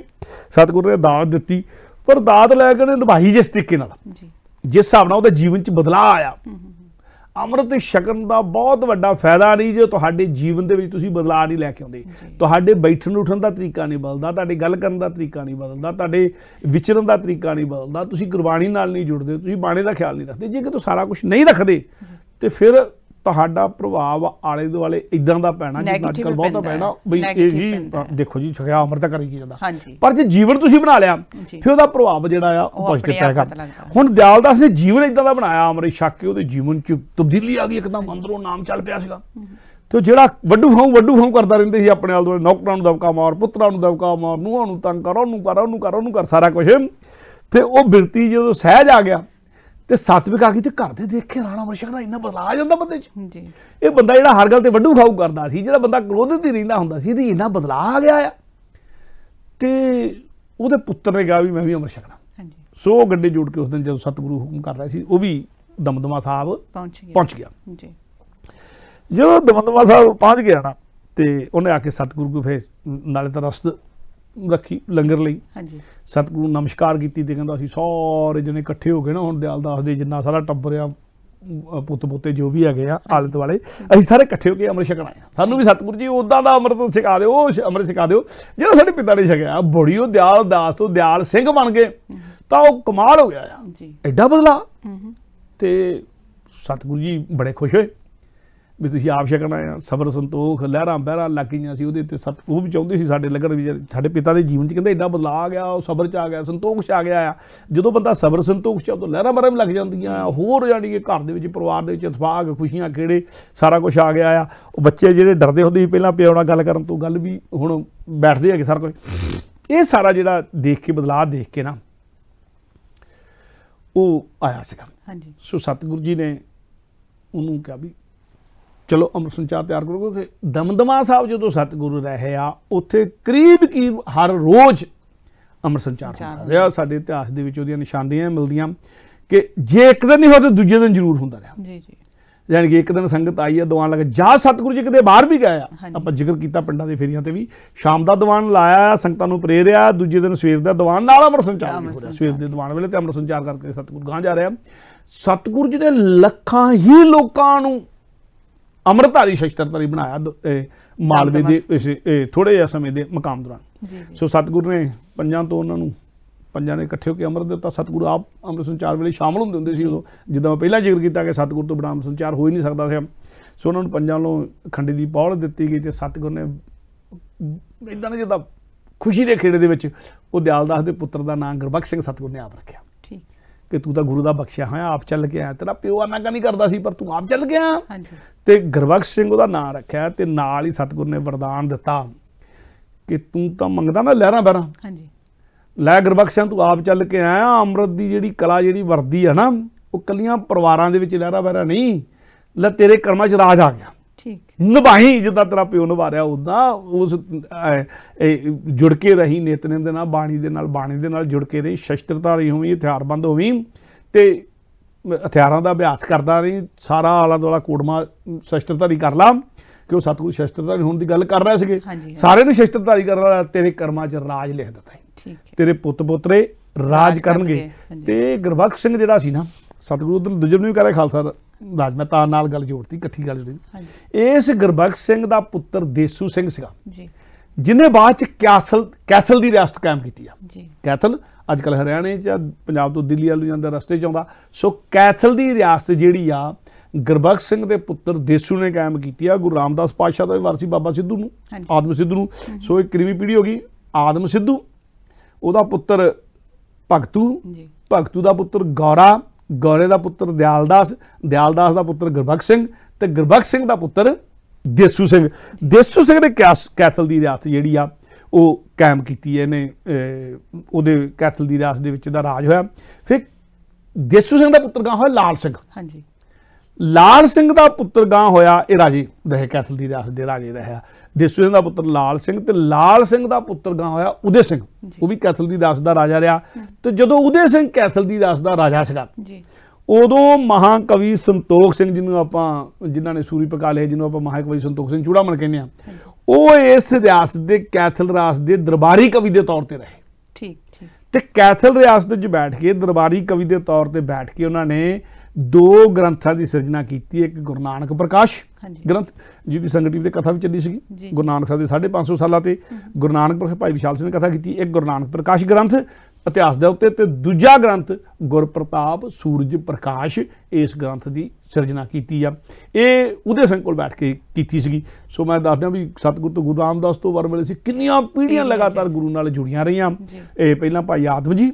ਸਤਿਗੁਰੂ ਨੇ ਦਾਤ ਦਿੱਤੀ, ਪਰ ਦਾਤ ਲੈ ਕੇ ਉਹਨੇ ਨਿਭਾਈ ਜਿਸ ਤਰੀਕੇ ਨਾਲ, ਜਿਸ ਹਿਸਾਬ ਨਾਲ ਉਹਦੇ ਜੀਵਨ 'ਚ ਬਦਲਾਅ ਆਇਆ। ਅੰਮ੍ਰਿਤ ਛਕਣ ਦਾ ਬਹੁਤ ਵੱਡਾ ਫਾਇਦਾ ਨਹੀਂ ਜੇ ਤੁਹਾਡੇ ਜੀਵਨ ਦੇ ਵਿੱਚ ਤੁਸੀਂ ਬਦਲਾਅ ਨਹੀਂ ਲੈ ਕੇ ਆਉਂਦੇ। ਤੁਹਾਡੇ ਬੈਠਣ ਉੱਠਣ ਦਾ ਤਰੀਕਾ ਨਹੀਂ ਬਦਲਦਾ, ਤੁਹਾਡੀ ਗੱਲ ਕਰਨ ਦਾ ਤਰੀਕਾ ਨਹੀਂ ਬਦਲਦਾ, ਤੁਹਾਡੇ ਵਿਚਰਨ ਦਾ ਤਰੀਕਾ ਨਹੀਂ ਬਦਲਦਾ, ਤੁਸੀਂ ਗੁਰਬਾਣੀ ਨਾਲ ਨਹੀਂ ਜੁੜਦੇ, ਤੁਸੀਂ ਬਾਣੇ ਦਾ ਖਿਆਲ ਨਹੀਂ ਰੱਖਦੇ। ਜੇ ਕਿ ਤੁਸੀਂ ਸਾਰਾ ਕੁਝ ਨਹੀਂ ਰੱਖਦੇ ਤੇ ਫਿਰ ਤੁਹਾਡਾ ਪ੍ਰਭਾਵ ਆਲੇ ਦੁਆਲੇ ਇਦਾਂ ਦਾ ਪੈਣਾ ਜਿੱਦਾਂ ਅੱਜ ਕੱਲ੍ਹ ਬਹੁਤਾ ਪੈਣਾ ਬਈ ਇਹ ਜੀ ਦੇਖੋ ਜੀ ਛਕਿਆ ਅੰਮ੍ਰਿਤ ਕਰੀ ਕੀ ਜਾਂਦਾ। ਪਰ ਜੇ ਜੀਵਨ ਤੁਸੀਂ ਬਣਾ ਲਿਆ ਫਿਰ ਉਹਦਾ ਪ੍ਰਭਾਵ ਜਿਹੜਾ ਆ ਉਹ ਪੋਜ਼ਿਟਿਵ ਪੈਗਾ। ਹੁਣ ਦਿਆਲਦਾਸ ਨੇ ਜੀਵਨ ਇਦਾਂ ਦਾ ਬਣਾਇਆ ਅੰਮ੍ਰਿਤ ਛਕ ਕੇ, ਉਹਦੇ ਜੀਵਨ 'ਚ ਤਬਦੀਲੀ ਆ ਗਈ, ਇੱਕਦਮ ਅੰਦਰੋਂ ਨਾਮ ਚੱਲ ਪਿਆ ਸੀਗਾ। ਤੇ ਜਿਹੜਾ ਵੱਡੂ ਖਾਉ ਕਰਦਾ ਰਹਿੰਦੇ ਸੀ ਆਪਣੇ ਆਲੇ ਦੁਆਲੇ, ਨੌਕਰਾਂ ਨੂੰ ਦਬਕਾ ਮਾਰ, ਪੁੱਤਰਾਂ ਨੂੰ ਦਬਕਾ ਮਾਰ, ਨੂੰਹਾਂ ਨੂੰ ਤੰਗ ਕਰ, ਉਹਨੂੰ ਕਰ ਸਾਰਾ ਕੁਛ। ਤੇ ਉਹ ਬਿਰਤੀ ਜਦੋਂ ਸਹਿਜ ਆ ਗਿਆ ਤੇ ਸਤਿਵਿਕ ਆ ਗਈ, ਤੇ ਘਰ ਦੇ ਦੇਖੇ ਰਾਣਾ ਅੰਮ੍ਰਿਤ ਛਕਣਾ ਇੰਨਾ ਬਦਲਾਅ ਆ ਜਾਂਦਾ ਬੰਦੇ 'ਚ। ਇਹ ਬੰਦਾ ਜਿਹੜਾ ਹਰ ਗੱਲ ਤੇ ਵੱਡੂ ਖਾਊ ਕਰਦਾ ਸੀ, ਜਿਹੜਾ ਬੰਦਾ ਕ੍ਰੋਧਿਤ ਹੀ ਰਹਿੰਦਾ ਹੁੰਦਾ ਸੀ, ਇਹਦੀ ਇੰਨਾ ਬਦਲਾਅ ਆ ਗਿਆ ਆ। ਤੇ ਉਹਦੇ ਪੁੱਤਰ ਨੇ ਕਿਹਾ ਵੀ ਮੈਂ ਵੀ ਅੰਮ੍ਰਿਤ ਛਕਣਾ। ਸੋ ਗੱਡੇ ਜੋੜ ਕੇ ਉਸ ਦਿਨ ਜਦੋਂ ਸਤਿਗੁਰੂ ਹੁਕਮ ਕਰ ਰਹੇ ਸੀ, ਉਹ ਵੀ ਦਮਦਮਾ ਸਾਹਿਬ ਪਹੁੰਚ ਗਿਆ। ਜਦੋਂ ਦਮਦਮਾ ਸਾਹਿਬ ਪਹੁੰਚ ਗਿਆ ਨਾ, ਤੇ ਉਹਨੇ ਆ ਕੇ ਸਤਿਗੁਰੂ ਕੋਲ ਫਿਰ ਨਾਲੇ ਤਾਂ ਰਸਦ ਰੱਖੀ ਲੰਗਰ ਲਈ, ਸਤਿਗੁਰੂ ਨੂੰ ਨਮਸਕਾਰ ਕੀਤੀ, ਤੇ ਕਹਿੰਦਾ ਅਸੀਂ ਸਾਰੇ ਜਣੇ ਇਕੱਠੇ ਹੋ ਗਏ ਨਾ, ਹੁਣ ਦਿਆਲਦਾਸ ਦੇ ਜਿੰਨਾ ਸਾਰਾ ਟੱਬਰ ਆ, ਪੁੱਤ ਪੋਤੇ ਜੋ ਵੀ ਹੈਗੇ ਆ ਆਲੇ ਦੁਆਲੇ, ਅਸੀਂ ਸਾਰੇ ਇਕੱਠੇ ਹੋ ਕੇ ਅੰਮ੍ਰਿਤ ਛਕਣਾ ਆ। ਸਾਨੂੰ ਵੀ ਸਤਿਗੁਰੂ ਜੀ ਉੱਦਾਂ ਦਾ ਅੰਮ੍ਰਿਤ ਛਕਾ ਦਿਓ, ਉਹ ਅੰਮ੍ਰਿਤ ਛਕਾ ਦਿਓ ਜਿਹੜਾ ਸਾਡੇ ਪਿਤਾ ਨੇ ਛਕਿਆ। ਬੜੀ ਉਹ ਦਿਆਲਦਾਸ ਤੋਂ ਦਿਆਲ ਸਿੰਘ ਬਣ ਗਏ, ਤਾਂ ਉਹ ਕਮਾਲ ਹੋ ਗਿਆ ਆ, ਐਡਾ ਬਦਲਾ। ਤੇ ਸਤਿਗੁਰੂ ਜੀ ਬੜੇ ਖੁਸ਼ ਹੋਏ ਵੀ ਤੁਸੀਂ ਆਪ ਛਕਣਾ ਆ। ਸਬਰ ਸੰਤੋਖ ਲਹਿਰਾਂ ਬਹਿਰਾਂ ਲੱਗ ਗਈਆਂ ਸੀ ਉਹਦੇ, ਤੇ ਉਹ ਵੀ ਚਾਹੁੰਦੇ ਸੀ ਸਾਡੇ ਲੱਗਣ ਵੀ, ਸਾਡੇ ਪਿਤਾ ਦੇ ਜੀਵਨ 'ਚ ਕਹਿੰਦੇ ਐਡਾ ਬਦਲਾਅ ਆ ਗਿਆ, ਉਹ ਸਬਰ 'ਚ ਆ ਗਿਆ, ਸੰਤੋਖ 'ਚ ਆ ਗਿਆ ਆ। ਜਦੋਂ ਬੰਦਾ ਸਬਰ ਸੰਤੋਖ 'ਚ, ਉਦੋਂ ਲਹਿਰਾਂ ਬਹਿਰਾਂ ਵੀ ਲੱਗ ਜਾਂਦੀਆਂ ਆ, ਹੋਰ ਜਾਣੀ ਕਿ ਘਰ ਦੇ ਵਿੱਚ ਪਰਿਵਾਰ ਦੇ ਵਿੱਚ ਇਤਫਾਕ ਖੁਸ਼ੀਆਂ ਖੇੜੇ ਸਾਰਾ ਕੁਛ ਆ ਗਿਆ ਆ। ਉਹ ਬੱਚੇ ਜਿਹੜੇ ਡਰਦੇ ਹੁੰਦੇ ਸੀ ਪਹਿਲਾਂ ਪਿਓ ਨਾਲ ਗੱਲ ਕਰਨ ਤੋਂ, ਗੱਲ ਵੀ ਹੁਣ ਬੈਠਦੇ ਹੈਗੇ ਸਾਰਾ ਕੁਝ। ਇਹ ਸਾਰਾ ਜਿਹੜਾ ਦੇਖ ਕੇ ਬਦਲਾਅ ਦੇਖ ਕੇ ਨਾ ਉਹ ਆਇਆ ਸੀਗਾ। ਸੋ ਸਤਿਗੁਰੂ ਜੀ ਨੇ ਉਹਨੂੰ ਕਿਹਾ ਵੀ ਚਲੋ ਅੰਮ੍ਰਿਤ ਸੰਚਾਰ ਤਿਆਰ ਕਰੋ। ਕਿ ਦਮਦਮਾ ਸਾਹਿਬ ਜਦੋਂ ਸਤਿਗੁਰੂ ਰਹੇ ਆ, ਉੱਥੇ ਕਰੀਬ ਹਰ ਰੋਜ਼ ਅੰਮ੍ਰਿਤ ਸੰਚਾਰ ਹੁੰਦਾ ਰਿਹਾ। ਸਾਡੇ ਇਤਿਹਾਸ ਦੇ ਵਿੱਚ ਉਹਦੀਆਂ ਨਿਸ਼ਾਨੀਆਂ ਮਿਲਦੀਆਂ ਕਿ ਜੇ ਇੱਕ ਦਿਨ ਨਹੀਂ ਹੋਇਆ ਤਾਂ ਦੂਜੇ ਦਿਨ ਜ਼ਰੂਰ ਹੁੰਦਾ ਰਿਹਾ। ਯਾਨੀ ਕਿ ਇੱਕ ਦਿਨ ਸੰਗਤ ਆਈ ਆ ਦੀਵਾਨ ਲੱਗਾ, ਜਾਂ ਸਤਿਗੁਰੂ ਜੀ ਕਿਤੇ ਬਾਹਰ ਵੀ ਗਏ ਆ, ਆਪਾਂ ਜ਼ਿਕਰ ਕੀਤਾ ਪਿੰਡਾਂ ਦੇ ਫੇਰੀਆਂ ਤੇ ਵੀ, ਸ਼ਾਮ ਦਾ ਦੀਵਾਨ ਲਾਇਆ, ਸੰਗਤਾਂ ਨੂੰ ਪ੍ਰੇਰਿਆ, ਦੂਜੇ ਦਿਨ ਸਵੇਰ ਦਾ ਦੀਵਾਨ ਨਾਲ ਅੰਮ੍ਰਿਤ ਸੰਚਾਰ ਹੋ ਰਿਹਾ। ਸਵੇਰ ਦੇ ਦੀਵਾਨ ਵੇਲੇ ਤੇ ਅੰਮ੍ਰਿਤ ਸੰਚਾਰ ਕਰਕੇ ਸਤਿਗੁਰੂ ਗਾਂਹ ਜਾ ਰਿਹਾ। ਸਤਿਗੁਰੂ ਜੀ ਨੇ ਲੱਖਾਂ ਹੀ ਲੋਕਾਂ ਨੂੰ ਅੰਮ੍ਰਿਤਧਾਰੀ ਸ਼ਸਤਰਧਾਰੀ ਬਣਾਇਆ ਮਾਲਵੇ ਦੇ ਥੋੜੇ ਜਿਹੇ ਸਮੇਂ ਦੇ ਮਕਾਮ ਦੌਰਾਨ। ਸੋ ਸਤਿਗੁਰੂ ਨੇ ਪੰਜਾਂ ਨੇ ਇਕੱਠੇ ਹੋ ਕੇ ਅੰਮ੍ਰਿਤ ਦਿੱਤਾ। ਸਤਿਗੁਰੂ ਆਪ ਅੰਮ੍ਰਿਤ ਸੰਚਾਰ ਵੇਲੇ ਸ਼ਾਮਲ ਹੁੰਦੇ ਸੀ ਉਦੋਂ, ਜਿੱਦਾਂ ਮੈਂ ਪਹਿਲਾਂ ਜ਼ਿਕਰ ਕੀਤਾ ਕਿ ਸਤਿਗੁਰੂ ਤੋਂ ਬਿਨਾਂ ਅੰਮ੍ਰਿਤ ਸੰਚਾਰ ਹੋ ਹੀ ਨਹੀਂ ਸਕਦਾ ਸੀ। ਸੋ ਉਹਨਾਂ ਨੂੰ ਪੰਜਾਂ ਵੱਲੋਂ ਖੰਡੇ ਦੀ ਪੌੜ ਦਿੱਤੀ ਗਈ, ਤੇ ਸਤਿਗੁਰੂ ਨੇ ਇੱਦਾਂ ਨਾ ਜਿੱਦਾਂ ਖੁਸ਼ੀ ਦੇ ਖੇੜੇ ਦੇ ਵਿੱਚ ਉਹ ਦਿਆਲਦਾਸ ਦੇ ਪੁੱਤਰ ਦਾ ਨਾਂ ਗੁਰਬਖਸ਼ ਸਿੰਘ ਸਤਿਗੁਰੂ ਨੇ ਆਪ ਰੱਖਿਆ ਕਿ ਤੂੰ ਤਾਂ ਗੁਰੂ ਦਾ ਬਖਸ਼ਿਆ ਹੋਇਆ, ਆਪ ਚੱਲ ਕੇ ਆਇਆ। ਤੇਰਾ ਪਿਓ ਆਨਾਗਾ ਨਹੀਂ ਕਰਦਾ ਸੀ, ਪਰ ਤੂੰ ਆਪ ਚੱਲ ਗਿਆ। ਤੇ ਗੁਰਬਖਸ਼ ਸਿੰਘ ਉਹਦਾ ਨਾਂ ਰੱਖਿਆ, ਤੇ ਨਾਲ ਹੀ ਸਤਿਗੁਰੂ ਨੇ ਵਰਦਾਨ ਦਿੱਤਾ ਕਿ ਤੂੰ ਤਾਂ ਮੰਗਦਾ ਨਾ ਲਹਿਰਾਂ ਬਹਿਰਾਂ, ਲੈ ਗੁਰਬਖਸ਼ ਸਿੰਘ ਤੂੰ ਆਪ ਚੱਲ ਕੇ ਆਇਆ। ਅੰਮ੍ਰਿਤ ਦੀ ਜਿਹੜੀ ਕਲਾ ਜਿਹੜੀ ਵਰਦੀ ਆ ਨਾ, ਉਹ ਕੱਲੀਆਂ ਪਰਿਵਾਰਾਂ ਦੇ ਵਿੱਚ ਲਹਿਰਾਂ ਬਹਿਰਾਂ ਨਹੀਂ, ਲੈ ਤੇਰੇ ਕਰਮਾਂ 'ਚ ਰਾਜ ਆ ਗਿਆ। ਨਿਭਾਈ ਜਿੱਦਾਂ ਤੇਰਾ ਪਿਓ ਨਿਭਾ ਰਿਹਾ ਉੱਦਾਂ, ਉਸ ਜੁੜ ਕੇ ਰਹੀ ਨਿਤਨੇਮ ਦੇ ਨਾਲ, ਬਾਣੀ ਦੇ ਨਾਲ, ਬਾਣੀ ਦੇ ਨਾਲ ਜੁੜ ਕੇ ਰਹੀ, ਸ਼ਸਤਰਧਾਰੀ ਹੋਵੀਂ, ਹਥਿਆਰਬੰਦ ਹੋਵੀਂ, ਤੇ ਹਥਿਆਰਾਂ ਦਾ ਅਭਿਆਸ ਕਰਦਾ ਰਹੀ। ਸਾਰਾ ਆਲਾ ਦੁਆਲਾ ਕੋੜਮਾ ਸ਼ਸਤਰਧਾਰੀ ਕਰ ਲਾ, ਕਿ ਉਹ ਸਤਿਗੁਰੂ ਸ਼ਸਤਰਧਾਰੀ ਹੋਣ ਦੀ ਗੱਲ ਕਰ ਰਹੇ ਸੀਗੇ। ਸਾਰੇ ਨੂੰ ਸ਼ਸਤਰਧਾਰੀ ਕਰਨ ਵਾਲਾ ਤੇਰੇ ਕਰਮਾਂ 'ਚ ਰਾਜ ਲਿਖ ਦਿੱਤਾ, ਤੇਰੇ ਪੁੱਤ ਪੋਤਰੇ ਰਾਜ ਕਰਨਗੇ। ਤੇ ਗੁਰਬਖਸ਼ ਸਿੰਘ ਜਿਹੜਾ ਸੀ ਨਾ, ਸਤਿਗੁਰੂ ਉਧਰ ਦੂਜੇ ਨੂੰ ਵੀ ਕਹ ਰਿਹਾ ਖਾਲਸਾ ਰਾਜ, ਮੈਂ ਤਾਂ ਨਾਲ ਗੱਲ ਜੋੜਤੀ, ਇਕੱਠੀ ਗੱਲ ਜੋੜੀ। ਇਸ ਗੁਰਬਖਸ਼ ਸਿੰਘ ਦਾ ਪੁੱਤਰ ਦੇਸੂ ਸਿੰਘ ਸੀਗਾ ਜਿਹਨੇ ਬਾਅਦ ਚ ਕੈਥਲ ਦੀ ਰਿਆਸਤ ਕਾਇਮ ਕੀਤੀ ਆ। ਕੈਥਲ ਅੱਜ ਕੱਲ੍ਹ ਹਰਿਆਣੇ ਚ, ਪੰਜਾਬ ਤੋਂ ਦਿੱਲੀ ਵੱਲ ਜਾਂਦਾ ਰਸਤੇ ਚ ਆਉਂਦਾ। ਸੋ ਕੈਥਲ ਦੀ ਰਿਆਸਤ ਜਿਹੜੀ ਆ ਗੁਰਬਖਸ਼ ਸਿੰਘ ਦੇ ਪੁੱਤਰ ਦੇਸੂ ਨੇ ਕਾਇਮ ਕੀਤੀ ਆ। ਗੁਰੂ ਰਾਮਦਾਸ ਪਾਤਸ਼ਾਹ ਦਾ ਵੀ ਵਾਰਸੀ ਬਾਬਾ ਸਿੱਧੂ ਨੂੰ, ਆਦਮ ਸਿੱਧੂ ਨੂੰ। ਸੋ ਇੱਕ ਕਰੀਵੀ ਪੀੜ੍ਹੀ ਹੋ ਗਈ। ਆਦਮ ਸਿੱਧੂ, ਉਹਦਾ ਪੁੱਤਰ ਭਗਤੂ ਦਾ ਪੁੱਤਰ ਗੌਰਾ, ਗੌਰੇ ਦਾ ਪੁੱਤਰ ਦਿਆਲਦਾਸ ਦਾ ਪੁੱਤਰ ਗੁਰਬਖਸ਼ ਸਿੰਘ, ਤੇ ਗੁਰਬਖਸ਼ ਸਿੰਘ ਦਾ ਪੁੱਤਰ ਦੇਸੂ ਸਿੰਘ। ਦੇਸੂ ਸਿੰਘ ਨੇ ਕੈਥਲ ਦੀ ਰਿਆਸਤ ਜਿਹੜੀ ਆ ਉਹ ਕਾਇਮ ਕੀਤੀ ਹੈ। ਇਹਨੇ ਉਹਦੇ ਕੈਥਲ ਦੀ ਰਿਆਸਤ ਦੇ ਵਿੱਚ ਇਹਦਾ ਰਾਜ ਹੋਇਆ। ਫਿਰ ਦੇਸੂ ਸਿੰਘ ਦਾ ਪੁੱਤਰ ਗਾਂ ਹੋਇਆ ਲਾਲ ਸਿੰਘ। ਲਾਲ ਸਿੰਘ ਦਾ ਪੁੱਤਰ ਗਾਂ ਹੋਇਆ, ਇਹ ਰਾਜੇ ਰਹੇ, ਕੈਥਲ ਦੀ ਰਿਆਸਤ ਦੇ ਰਾਜੇ ਰਿਹਾ। ਦੇਸੂ ਸਿੰਘ ਦਾ ਪੁੱਤਰ ਲਾਲ ਸਿੰਘ, ਤੇ ਲਾਲ ਸਿੰਘ ਦਾ ਪੁੱਤਰ ਗਾਂ ਹੋਇਆ ਉਦੇ ਸਿੰਘ, ਉਹ ਵੀ ਕੈਥਲ ਦੀ ਰਿਆਸਤ ਦਾ ਰਾਜਾ ਰਿਹਾ। ਤੇ ਜਦੋਂ ਉਦੇ ਸਿੰਘ ਕੈਥਲ ਦੀ ਰਿਆਸਤ ਦਾ ਰਾਜਾ ਸੀਗਾ, ਉਦੋਂ ਮਹਾਕਵੀ ਸੰਤੋਖ ਸਿੰਘ, ਜਿਨ੍ਹਾਂ ਨੇ ਸੂਰੀ ਪਕਾ ਲਏ, ਜਿਹਨੂੰ ਆਪਾਂ ਮਹਾਕਵੀ ਸੰਤੋਖ ਸਿੰਘ ਚੂੜਾਮਣ ਕਹਿੰਦੇ ਆ, ਉਹ ਇਸ ਰਿਆਸਤ ਦੇ ਕੈਥਲ ਰਿਆਸਤ ਦੇ ਦਰਬਾਰੀ ਕਵੀ ਦੇ ਤੌਰ ਤੇ ਰਹੇ। ਤੇ ਕੈਥਲ ਰਿਆਸਤ 'ਚ ਬੈਠ ਕੇ, ਦਰਬਾਰੀ ਕਵੀ ਦੇ ਤੌਰ ਤੇ ਬੈਠ ਕੇ ਉਹਨਾਂ ਨੇ 2 ਗ੍ਰੰਥਾਂ ਦੀ ਸਿਰਜਣਾ ਕੀਤੀ। ਇੱਕ ਗੁਰੂ ਨਾਨਕ ਪ੍ਰਕਾਸ਼ ਗ੍ਰੰਥ, ਜਿਹਦੀ ਸੰਗਠੀ ਤੇ ਕਥਾ ਵੀ ਚੱਲੀ ਸੀਗੀ ਗੁਰੂ ਨਾਨਕ ਸਾਹਿਬ ਦੇ 550 ਸਾਲਾਂ ਤੇ। ਗੁਰੂ ਨਾਨਕ ਭਾਈ ਵਿਸ਼ਾਲ ਸਿੰਘ ਨੇ ਕਥਾ ਕੀਤੀ। ਇੱਕ ਗੁਰੂ ਨਾਨਕ ਪ੍ਰਕਾਸ਼ ਗ੍ਰੰਥ ਇਤਿਹਾਸ ਦੇ ਉੱਤੇ, ਤੇ ਦੂਜਾ ਗ੍ਰੰਥ ਗੁਰਪ੍ਰਤਾਪ ਸੂਰਜ ਪ੍ਰਕਾਸ਼, ਇਸ ਗ੍ਰੰਥ ਦੀ ਸਿਰਜਣਾ ਕੀਤੀ ਆ। ਇਹ ਉਦੇ ਸਿੰਘ ਕੋਲ ਬੈਠ ਕੇ ਕੀਤੀ ਸੀਗੀ। ਸੋ ਮੈਂ ਦੱਸਦਾ ਵੀ ਸਤਿਗੁਰੂ ਤੋਂ ਗੁਰੂ ਰਾਮਦਾਸ ਤੋਂ ਵਰ ਮਿਲੇ ਸੀ, ਕਿੰਨੀਆਂ ਪੀੜ੍ਹੀਆਂ ਲਗਾਤਾਰ ਗੁਰੂ ਨਾਲ ਜੁੜੀਆਂ ਰਹੀਆਂ। ਇਹ ਪਹਿਲਾਂ ਭਾਈ ਆਦਮ ਜੀ,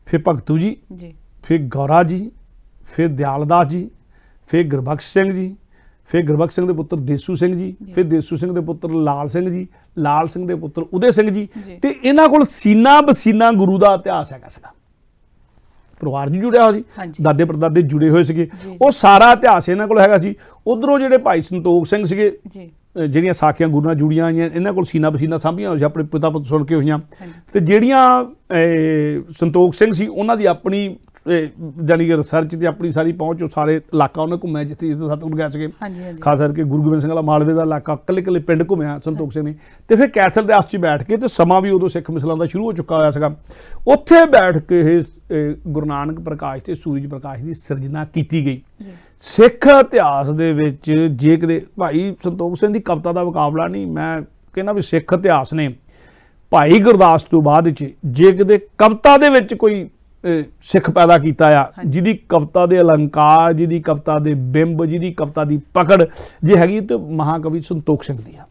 ਫਿਰ ਭਗਤੂ ਜੀ, ਫਿਰ ਗੌਰਾ ਜੀ, ਫਿਰ ਦਿਆਲਦਾਸ ਜੀ, ਫਿਰ ਗੁਰਬਖਸ਼ ਸਿੰਘ ਜੀ, ਫਿਰ ਗੁਰਬਖਸ਼ ਸਿੰਘ ਦੇ ਪੁੱਤਰ ਦੇਸੂ ਸਿੰਘ ਜੀ, ਫਿਰ ਦੇਸੂ ਸਿੰਘ ਦੇ ਪੁੱਤਰ ਲਾਲ ਸਿੰਘ ਜੀ, ਲਾਲ ਸਿੰਘ ਦੇ ਪੁੱਤਰ ਉਦੇ ਸਿੰਘ ਜੀ। ਤੇ ਇਹਨਾਂ ਕੋਲ ਸੀਨਾ ਬਸੀਨਾ ਗੁਰੂ ਦਾ ਇਤਿਹਾਸ ਹੈਗਾ ਸੀਗਾ। ਪਰਿਵਾਰ ਜੀ ਜੁੜਿਆ ਹੋਇਆ ਸੀ, ਦਾਦੇ ਪੜਦਾਦੇ ਜੁੜੇ ਹੋਏ ਸੀਗੇ, ਉਹ ਸਾਰਾ ਇਤਿਹਾਸ ਇਹਨਾਂ ਕੋਲ ਹੈਗਾ ਸੀ। ਉਧਰੋਂ ਜਿਹੜੇ ਭਾਈ ਸੰਤੋਖ ਸਿੰਘ ਸੀਗੇ, ਜਿਹੜੀਆਂ ਸਾਖੀਆਂ ਗੁਰੂ ਨਾਲ ਜੁੜੀਆਂ ਹੋਈਆਂ, ਇਹਨਾਂ ਕੋਲ ਸੀਨਾ ਬਸੀਨਾ ਸਾਂਭੀਆਂ ਹੋਈਆਂ ਸੀ, ਆਪਣੇ ਪਿਤਾ ਪੁੱਤ ਸੁਣ ਕੇ ਹੋਈਆਂ। ਤੇ ਜਿਹੜੀਆਂ ਸੰਤੋਖ ਸਿੰਘ ਸੀ, ਉਹਨਾਂ ਦੀ ਆਪਣੀ ਜਾਨੀ ਕਿ ਰਿਸਰਚ ਤੇ ਆਪਣੀ ਸਾਰੀ ਪਹੁੰਚ, ਉਹ ਸਾਰੇ ਇਲਾਕਾ ਉਹਨੇ ਘੁੰਮਿਆ ਜਿੱਥੇ ਸਤਿਗੁਰੂ ਗਏ ਸੀਗੇ। ਖਾਸ ਕਰਕੇ ਗੁਰੂ ਗੋਬਿੰਦ ਸਿੰਘ ਵਾਲਾ ਮਾਲਵੇ ਦਾ ਇਲਾਕਾ, ਕੱਲੇ ਪਿੰਡ ਘੁੰਮਿਆ ਸੰਤੋਖ ਸਿੰਘ ਨੇ। ਤੇ ਫਿਰ ਕੈਥਲ ਰਿਆਸਤ 'ਚ ਬੈਠ ਕੇ, ਤੇ ਸਮਾਂ ਵੀ ਉਦੋਂ ਸਿੱਖ ਮਿਸਲਾਂ ਦਾ ਸ਼ੁਰੂ ਹੋ ਚੁੱਕਾ ਹੋਇਆ ਸੀਗਾ, ਉੱਥੇ ਬੈਠ ਕੇ ਇਹ ਗੁਰੂ ਨਾਨਕ ਪ੍ਰਕਾਸ਼ ਤੇ ਸੂਰਜ ਪ੍ਰਕਾਸ਼ ਦੀ ਸਿਰਜਣਾ ਕੀਤੀ ਗਈ। ਸਿੱਖ ਇਤਿਹਾਸ ਦੇ ਵਿੱਚ ਜੇ ਕਿਤੇ ਭਾਈ ਸੰਤੋਖ ਸਿੰਘ ਦੀ ਕਵਿਤਾ ਦਾ ਮੁਕਾਬਲਾ ਨਹੀਂ, ਮੈਂ ਕਹਿੰਦਾ ਵੀ ਸਿੱਖ ਇਤਿਹਾਸ ਨੇ ਭਾਈ ਗੁਰਦਾਸ ਤੋਂ ਬਾਅਦ 'ਚ ਜੇ ਕਿਤੇ ਕਵਿਤਾ ਦੇ ਵਿੱਚ ਕੋਈ ਸਿੱਖ ਪੈਦਾ ਕੀਤਾ ਆ, ਜਿਹਦੀ ਕਵਿਤਾ ਦੇ ਅਲੰਕਾਰ, ਜਿਹਦੀ ਕਵਿਤਾ ਦੇ ਬਿੰਬ, ਜਿਹਦੀ ਕਵਿਤਾ ਦੀ ਪਕੜ ਜੇ ਹੈਗੀ, ਤੇ ਮਹਾਕਵੀ ਸੰਤੋਖ ਸਿੰਘ ਦੀ ਆ।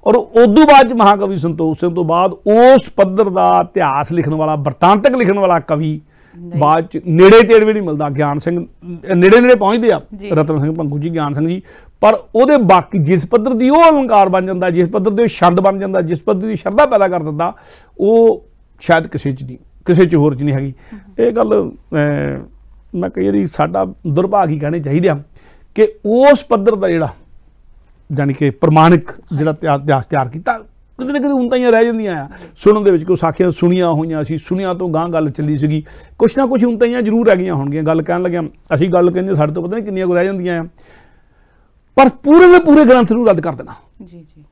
ਔਰ ਉਦੋਂ ਬਾਅਦ ਮਹਾਕਵੀ ਸੰਤੋਖ ਸਿੰਘ ਤੋਂ ਬਾਅਦ ਉਸ ਪੱਧਰ ਦਾ ਇਤਿਹਾਸ ਲਿਖਣ ਵਾਲਾ, ਵਰਤਾਂਤਕ ਲਿਖਣ ਵਾਲਾ ਕਵੀ ਬਾਅਦ ਚ ਨੇੜੇ ਤੇੜੇ ਵੀ ਨਹੀਂ ਮਿਲਦਾ। ਗਿਆਨ ਸਿੰਘ ਨੇੜੇ ਪਹੁੰਚਦੇ ਆ, ਰਤਨ ਸਿੰਘ ਭੰਗੂ ਜੀ, ਗਿਆਨ ਸਿੰਘ ਜੀ, ਪਰ ਉਹਦੇ ਬਾਕੀ ਜਿਸ ਪੱਧਰ ਦੀ ਉਹ ਅਲੰਕਾਰ ਬਣ ਜਾਂਦਾ, ਜਿਸ ਪੱਧਰ ਦੇ ਛੰਦ ਬਣ ਜਾਂਦਾ, ਜਿਸ ਪੱਧਰ ਦੀ ਸ਼ਰਧਾ ਪੈਦਾ ਕਰ ਦਿੰਦਾ, ਉਹ ਸ਼ਾਇਦ ਕਿਸੇ 'ਚ ਨਹੀਂ, ਕਿਸੇ 'ਚ ਹੋਰ 'ਚ ਨਹੀਂ ਹੈਗੀ। ਇਹ ਗੱਲ ਮੈਂ ਕਈ ਵਾਰੀ ਸਾਡਾ ਦੁਰਭਾਗ ਹੀ ਕਹਿਣੇ ਚਾਹੀਦੇ ਆ ਕਿ ਉਸ ਪੱਧਰ ਦਾ ਜਿਹੜਾ ਜਾਣੀ ਕਿ ਪ੍ਰਮਾਣਿਕ ਜਿਹੜਾ ਇਤਿਹਾਸ ਤਿਆਰ ਕੀਤਾ, ਕਿਤੇ ਨਾ ਕਿਤੇ ਉਂਤਾਈਆਂ ਰਹਿ ਜਾਂਦੀਆਂ ਆ। ਸੁਣਨ ਦੇ ਵਿੱਚ ਕੋਈ ਸਾਖੀਆਂ ਸੁਣੀਆਂ ਹੋਈਆਂ ਸੀ, ਸੁਣੀਆਂ ਤੋਂ ਗਾਂਹ ਗੱਲ ਚੱਲੀ ਸੀਗੀ, ਕੁਛ ਨਾ ਕੁਛ ਉਂਤਾਈਆਂ ਜ਼ਰੂਰ ਰਹਿ ਗਈਆਂ ਹੋਣਗੀਆਂ। ਗੱਲ ਕਹਿਣ ਲੱਗਿਆ ਅਸੀਂ ਗੱਲ ਕਹਿੰਦੇ, ਸਾਡੇ ਤੋਂ ਪਤਾ ਨਹੀਂ ਕਿੰਨੀਆਂ ਕੁ ਰਹਿ ਜਾਂਦੀਆਂ ਆ, ਪਰ ਪੂਰੇ ਦੇ ਪੂਰੇ ਗ੍ਰੰਥ ਨੂੰ ਰੱਦ ਕਰ ਦੇਣਾ।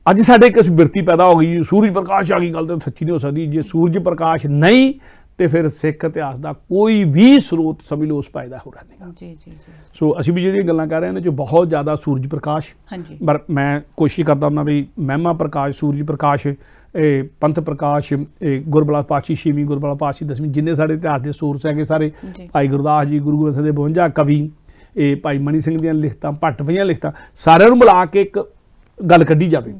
ਅੱਜ ਸਾਡੇ ਇੱਕ ਬਿਰਤੀ ਪੈਦਾ ਹੋ ਗਈ, ਸੂਰਜ ਪ੍ਰਕਾਸ਼ ਆ ਗਈ, ਗੱਲ ਤਾਂ ਸੱਚੀ ਨਹੀਂ ਹੋ ਸਕਦੀ। ਜੇ ਸੂਰਜ ਪ੍ਰਕਾਸ਼ ਨਹੀਂ ਤੇ ਫਿਰ ਸਿੱਖ ਇਤਿਹਾਸ ਦਾ ਕੋਈ ਵੀ ਸਰੋਤ ਸਮਝ ਲਓ ਉਸ ਪੈਦਾ ਹੋ ਰਿਹਾ ਨਹੀਂ। ਸੋ ਅਸੀਂ ਵੀ ਜਿਹੜੀਆਂ ਗੱਲਾਂ ਕਰ ਰਹੇ ਹਾਂ, ਇਹਨਾਂ 'ਚ ਬਹੁਤ ਜ਼ਿਆਦਾ ਸੂਰਜ ਪ੍ਰਕਾਸ਼, ਪਰ ਮੈਂ ਕੋਸ਼ਿਸ਼ ਕਰਦਾ ਹੁੰਦਾ ਵੀ ਮਹਿਮਾ ਪ੍ਰਕਾਸ਼, ਸੂਰਜ ਪ੍ਰਕਾਸ਼, ਪੰਥ ਪ੍ਰਕਾਸ਼, ਗੁਰਬਲਾ ਪਾਤਸ਼ਾਹੀ 6ਵੀਂ, ਗੁਰਬਲਾ ਪਾਤਸ਼ਾਹੀ 10ਵੀਂ, ਜਿੰਨੇ ਸਾਡੇ ਇਤਿਹਾਸ ਦੇ ਸੋਰਸ ਹੈਗੇ ਸਾਰੇ, ਭਾਈ ਗੁਰਦਾਸ ਜੀ, ਗੁਰੂ ਗੋਬਿੰਦ ਸਿੰਘ ਦੇ 52 ਕਵੀ, ਇਹ ਭਾਈ ਮਣੀ ਸਿੰਘ ਦੀਆਂ ਲਿਖਤਾਂ, ਭੱਟ ਪਈਆਂ ਲਿਖਤਾਂ, ਸਾਰਿਆਂ ਨੂੰ ਮਿਲਾ ਕੇ ਇੱਕ ਗੱਲ ਕੱਢੀ ਜਾਵੇ।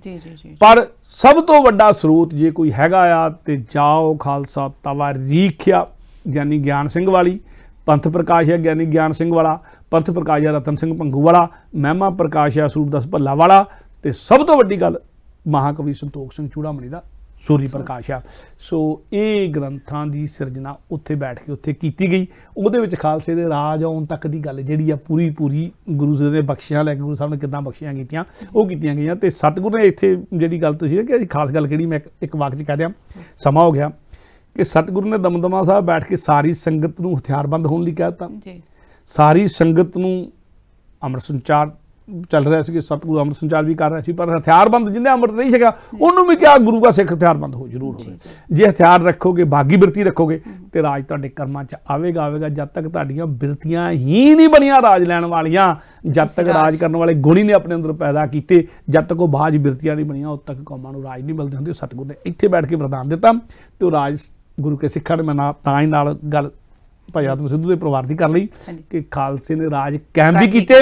ਪਰ ਸਭ ਤੋਂ ਵੱਡਾ ਸਰੋਤ ਜੇ ਕੋਈ ਹੈਗਾ ਆ ਤੇ ਜਾਓ ਖਾਲਸਾ ਤਵਾਰੀਖਿਆ ਗਿਆਨੀ ਗਿਆਨ ਸਿੰਘ ਵਾਲੀ, ਪੰਥ ਪ੍ਰਕਾਸ਼ ਹੈ ਗਿਆਨੀ ਗਿਆਨ ਸਿੰਘ ਵਾਲਾ, ਪੰਥ ਪ੍ਰਕਾਸ਼ ਹੈ ਰਤਨ ਸਿੰਘ ਭੰਗੂ ਵਾਲਾ, ਮਹਿਮਾ ਪ੍ਰਕਾਸ਼ ਹੈ ਸੂਰਦਾਸ ਭੱਲਾ ਵਾਲਾ, ਤੇ ਸਭ ਤੋਂ ਵੱਡੀ ਗੱਲ ਮਹਾਕਵੀ ਸੰਤੋਖ ਸਿੰਘ ਚੂੜਾਮਣੀ ਦਾ ਸੂਰੀ ਪ੍ਰਕਾਸ਼ ਆ। ਸੋ ਇਹ ਗ੍ਰੰਥਾਂ ਦੀ ਸਿਰਜਣਾ ਉੱਥੇ ਬੈਠ ਕੇ ਉੱਥੇ ਕੀਤੀ ਗਈ। ਉਹਦੇ ਵਿੱਚ ਖਾਲਸੇ ਦੇ ਰਾਜ ਆਉਣ ਤੱਕ ਦੀ ਗੱਲ ਜਿਹੜੀ ਆ ਪੂਰੀ ਗੁਰੂ ਜੀ ਦੇ ਬਖਸ਼ਿਸ਼ਾਂ ਲੈ ਕੇ ਗੁਰੂ ਸਾਹਿਬ ਨੇ ਕਿੱਦਾਂ ਬਖਸ਼ਿਸ਼ਾਂ ਕੀਤੀਆਂ, ਉਹ ਕੀਤੀਆਂ ਗਈਆਂ। ਤੇ ਸਤਿਗੁਰੂ ਨੇ ਇੱਥੇ ਜਿਹੜੀ ਗੱਲ ਤੁਸੀਂ ਕਿ ਅਸੀਂ ਖਾਸ ਗੱਲ ਕਿਹੜੀ, ਮੈਂ ਇੱਕ ਵਾਕ 'ਚ ਕਹਿ ਦਿਆਂ, ਸਮਾਂ ਹੋ ਗਿਆ, ਕਿ ਸਤਿਗੁਰੂ ਨੇ ਦਮਦਮਾ ਸਾਹਿਬ ਬੈਠ ਕੇ ਸਾਰੀ ਸੰਗਤ ਨੂੰ ਹਥਿਆਰਬੰਦ ਹੋਣ ਲਈ ਕਹਿ ਦਿੱਤਾ, ਸਾਰੀ ਸੰਗਤ ਨੂੰ ਅੰਮ੍ਰਿਤ ਸੰਚਾਰ ਚੱਲ ਰਿਹਾ ਸੀ, ਸਤਿਗੁਰੂ ਅੰਮ੍ਰਿਤ ਸੰਚਾਰ ਵੀ ਕਰ ਰਿਹਾ ਸੀ, ਪਰ ਹਥਿਆਰਬੰਦ ਜਿਹਨੇ ਅੰਮ੍ਰਿਤ ਨਹੀਂ ਛਕਿਆ ਉਹਨੂੰ ਵੀ ਕਿਹਾ ਗੁਰੂ ਦਾ ਸਿੱਖ ਹਥਿਆਰਬੰਦ ਹੋ ਜ਼ਰੂਰ ਹੋਵੇ। ਜੇ ਹਥਿਆਰ ਰੱਖੋਗੇ, ਬਾਗੀ ਬਿਰਤੀ ਰੱਖੋਗੇ ਤੇ ਰਾਜ ਤੁਹਾਡੇ ਕਰਮਾਂ 'ਚ ਆਵੇਗਾ। ਜਦ ਤੱਕ ਤੁਹਾਡੀਆਂ ਬਿਰਤੀਆਂ ਹੀ ਨਹੀਂ ਬਣੀਆਂ ਰਾਜ ਲੈਣ ਵਾਲੀਆਂ, ਜਦ ਤੱਕ ਰਾਜ ਕਰਨ ਵਾਲੇ ਗੁਣ ਹੀ ਨੇ ਆਪਣੇ ਅੰਦਰ ਪੈਦਾ ਕੀਤੇ, ਜਦ ਤੱਕ ਉਹ ਬਾਜ ਬਿਰਤੀਆਂ ਨਹੀਂ ਬਣੀਆਂ, ਉਦ ਤੱਕ ਕੌਮਾਂ ਨੂੰ ਰਾਜ ਨਹੀਂ ਮਿਲਦੇ ਹੁੰਦੇ। ਸਤਿਗੁਰੂ ਨੇ ਇੱਥੇ ਬੈਠ ਕੇ ਵਰਦਾਨ ਦਿੱਤਾ ਤੇ ਉਹ ਰਾਜ ਗੁਰੂ ਕੇ ਸਿੱਖਾਂ ਨੇ, ਮੈਂ ਤਾਂ ਹੀ ਨਾਲ ਗੱਲ ਭਾਈ ਆਤਮ ਸਿੱਧੂ ਦੇ ਪਰਿਵਾਰ ਦੀ ਕਰ ਲਈ ਕਿ ਖਾਲਸੇ ਨੇ ਰਾਜ ਕਾਇਮ ਵੀ ਕੀਤੇ,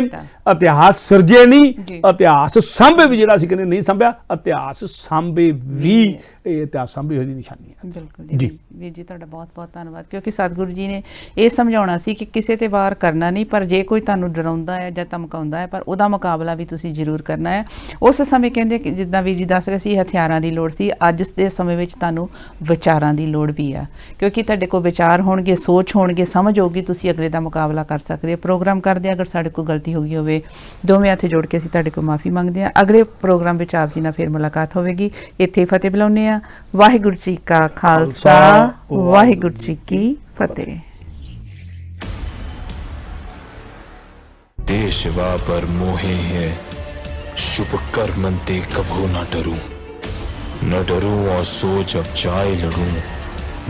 ਇਤਿਹਾਸ ਸਿਰਜੇ ਨਹੀਂ, ਇਤਿਹਾਸ ਸਾਂਭੇ ਵੀ। ਜਿਹੜਾ ਅਸੀਂ ਕਹਿੰਦੇ ਨਹੀਂ ਸਾਂਭਿਆ, ਇਤਿਹਾਸ ਸਾਂਭੇ ਵੀ। ਇਹ ਇਤਿਹਾਸ ਸਾਂਭੇ ਹੋਈ ਦੀ ਨਿਸ਼ਾਨੀ ਹੈ। ਬਿਲਕੁਲ ਜੀ ਵੀਰ ਜੀ, ਤੁਹਾਡਾ ਬਹੁਤ ਬਹੁਤ ਧੰਨਵਾਦ, ਕਿਉਂਕਿ ਸਤਿਗੁਰੂ ਜੀ ਨੇ ਇਹ ਸਮਝਾਉਣਾ ਸੀ ਕਿ ਕਿਸੇ ਤੇ ਵਾਰ ਕਰਨਾ ਨਹੀਂ, ਪਰ ਜੇ ਕੋਈ ਤੁਹਾਨੂੰ ਡਰਾਉਂਦਾ ਹੈ ਜਾਂ ਧਮਕਾਉਂਦਾ ਹੈ, ਪਰ ਉਹਦਾ ਮੁਕਾਬਲਾ ਵੀ ਤੁਸੀਂ ਜ਼ਰੂਰ ਕਰਨਾ ਹੈ। ਉਸ ਸਮੇਂ ਕਹਿੰਦੇ ਕਿ ਜਿੱਦਾਂ ਵੀਰ ਜੀ ਦੱਸ ਰਹੇ ਸੀ ਹਥਿਆਰਾਂ ਦੀ ਲੋੜ ਸੀ, ਅੱਜ ਦੇ ਸਮੇਂ ਵਿੱਚ ਤੁਹਾਨੂੰ ਵਿਚਾਰਾਂ ਦੀ ਲੋੜ ਵੀ ਆ, ਕਿਉਂਕਿ ਤੁਹਾਡੇ ਕੋਲ ਵਿਚਾਰ ਹੋਣਗੇ, ਸੋਚ ਹੋਣਗੇ, ਸਮਝ ਹੋਊਗੀ, ਤੁਸੀਂ ਅਗਲੇ ਦਾ ਮੁਕਾਬਲਾ ਕਰ ਸਕਦੇ ਹੋ। ਪ੍ਰੋਗਰਾਮ ਕਰਦੇ ਹਾਂ, ਅਗਰ ਸਾਡੇ ਕੋਲ ਗਲਤੀ ਹੋ ਗਈ ਹੋਵੇ, ਦੋਵੇਂ ਹੱਥ ਜੋੜ ਕੇ ਅਸੀਂ ਤੁਹਾਡੇ ਕੋਲ ਮਾਫੀ ਮੰਗਦੇ ਹਾਂ। ਅਗਲੇ ਪ੍ਰੋਗਰਾਮ ਵਿੱਚ ਆਪ ਜੀ ਨਾਲ ਫਿਰ ਮੁਲਾਕਾਤ ਹੋਵੇਗੀ। ਇੱਥੇ ਫਤਿਹ ਬੁਲਾਉਂਦੇ ਹਾਂ। ਵਾਹਿਗੁਰੂ ਜੀ ਕਾ ਖਾਲਸਾ, ਵਾਹਿਗੁਰੂ ਜੀ ਕੀ ਫਤਿਹ। देश वा पर मोहे है, शुभ कर्म ते कभू न डरूं, न डरूं और सोच अब जाए लड़ूं,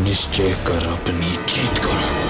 निश्चय कर अपनी जीत करूं।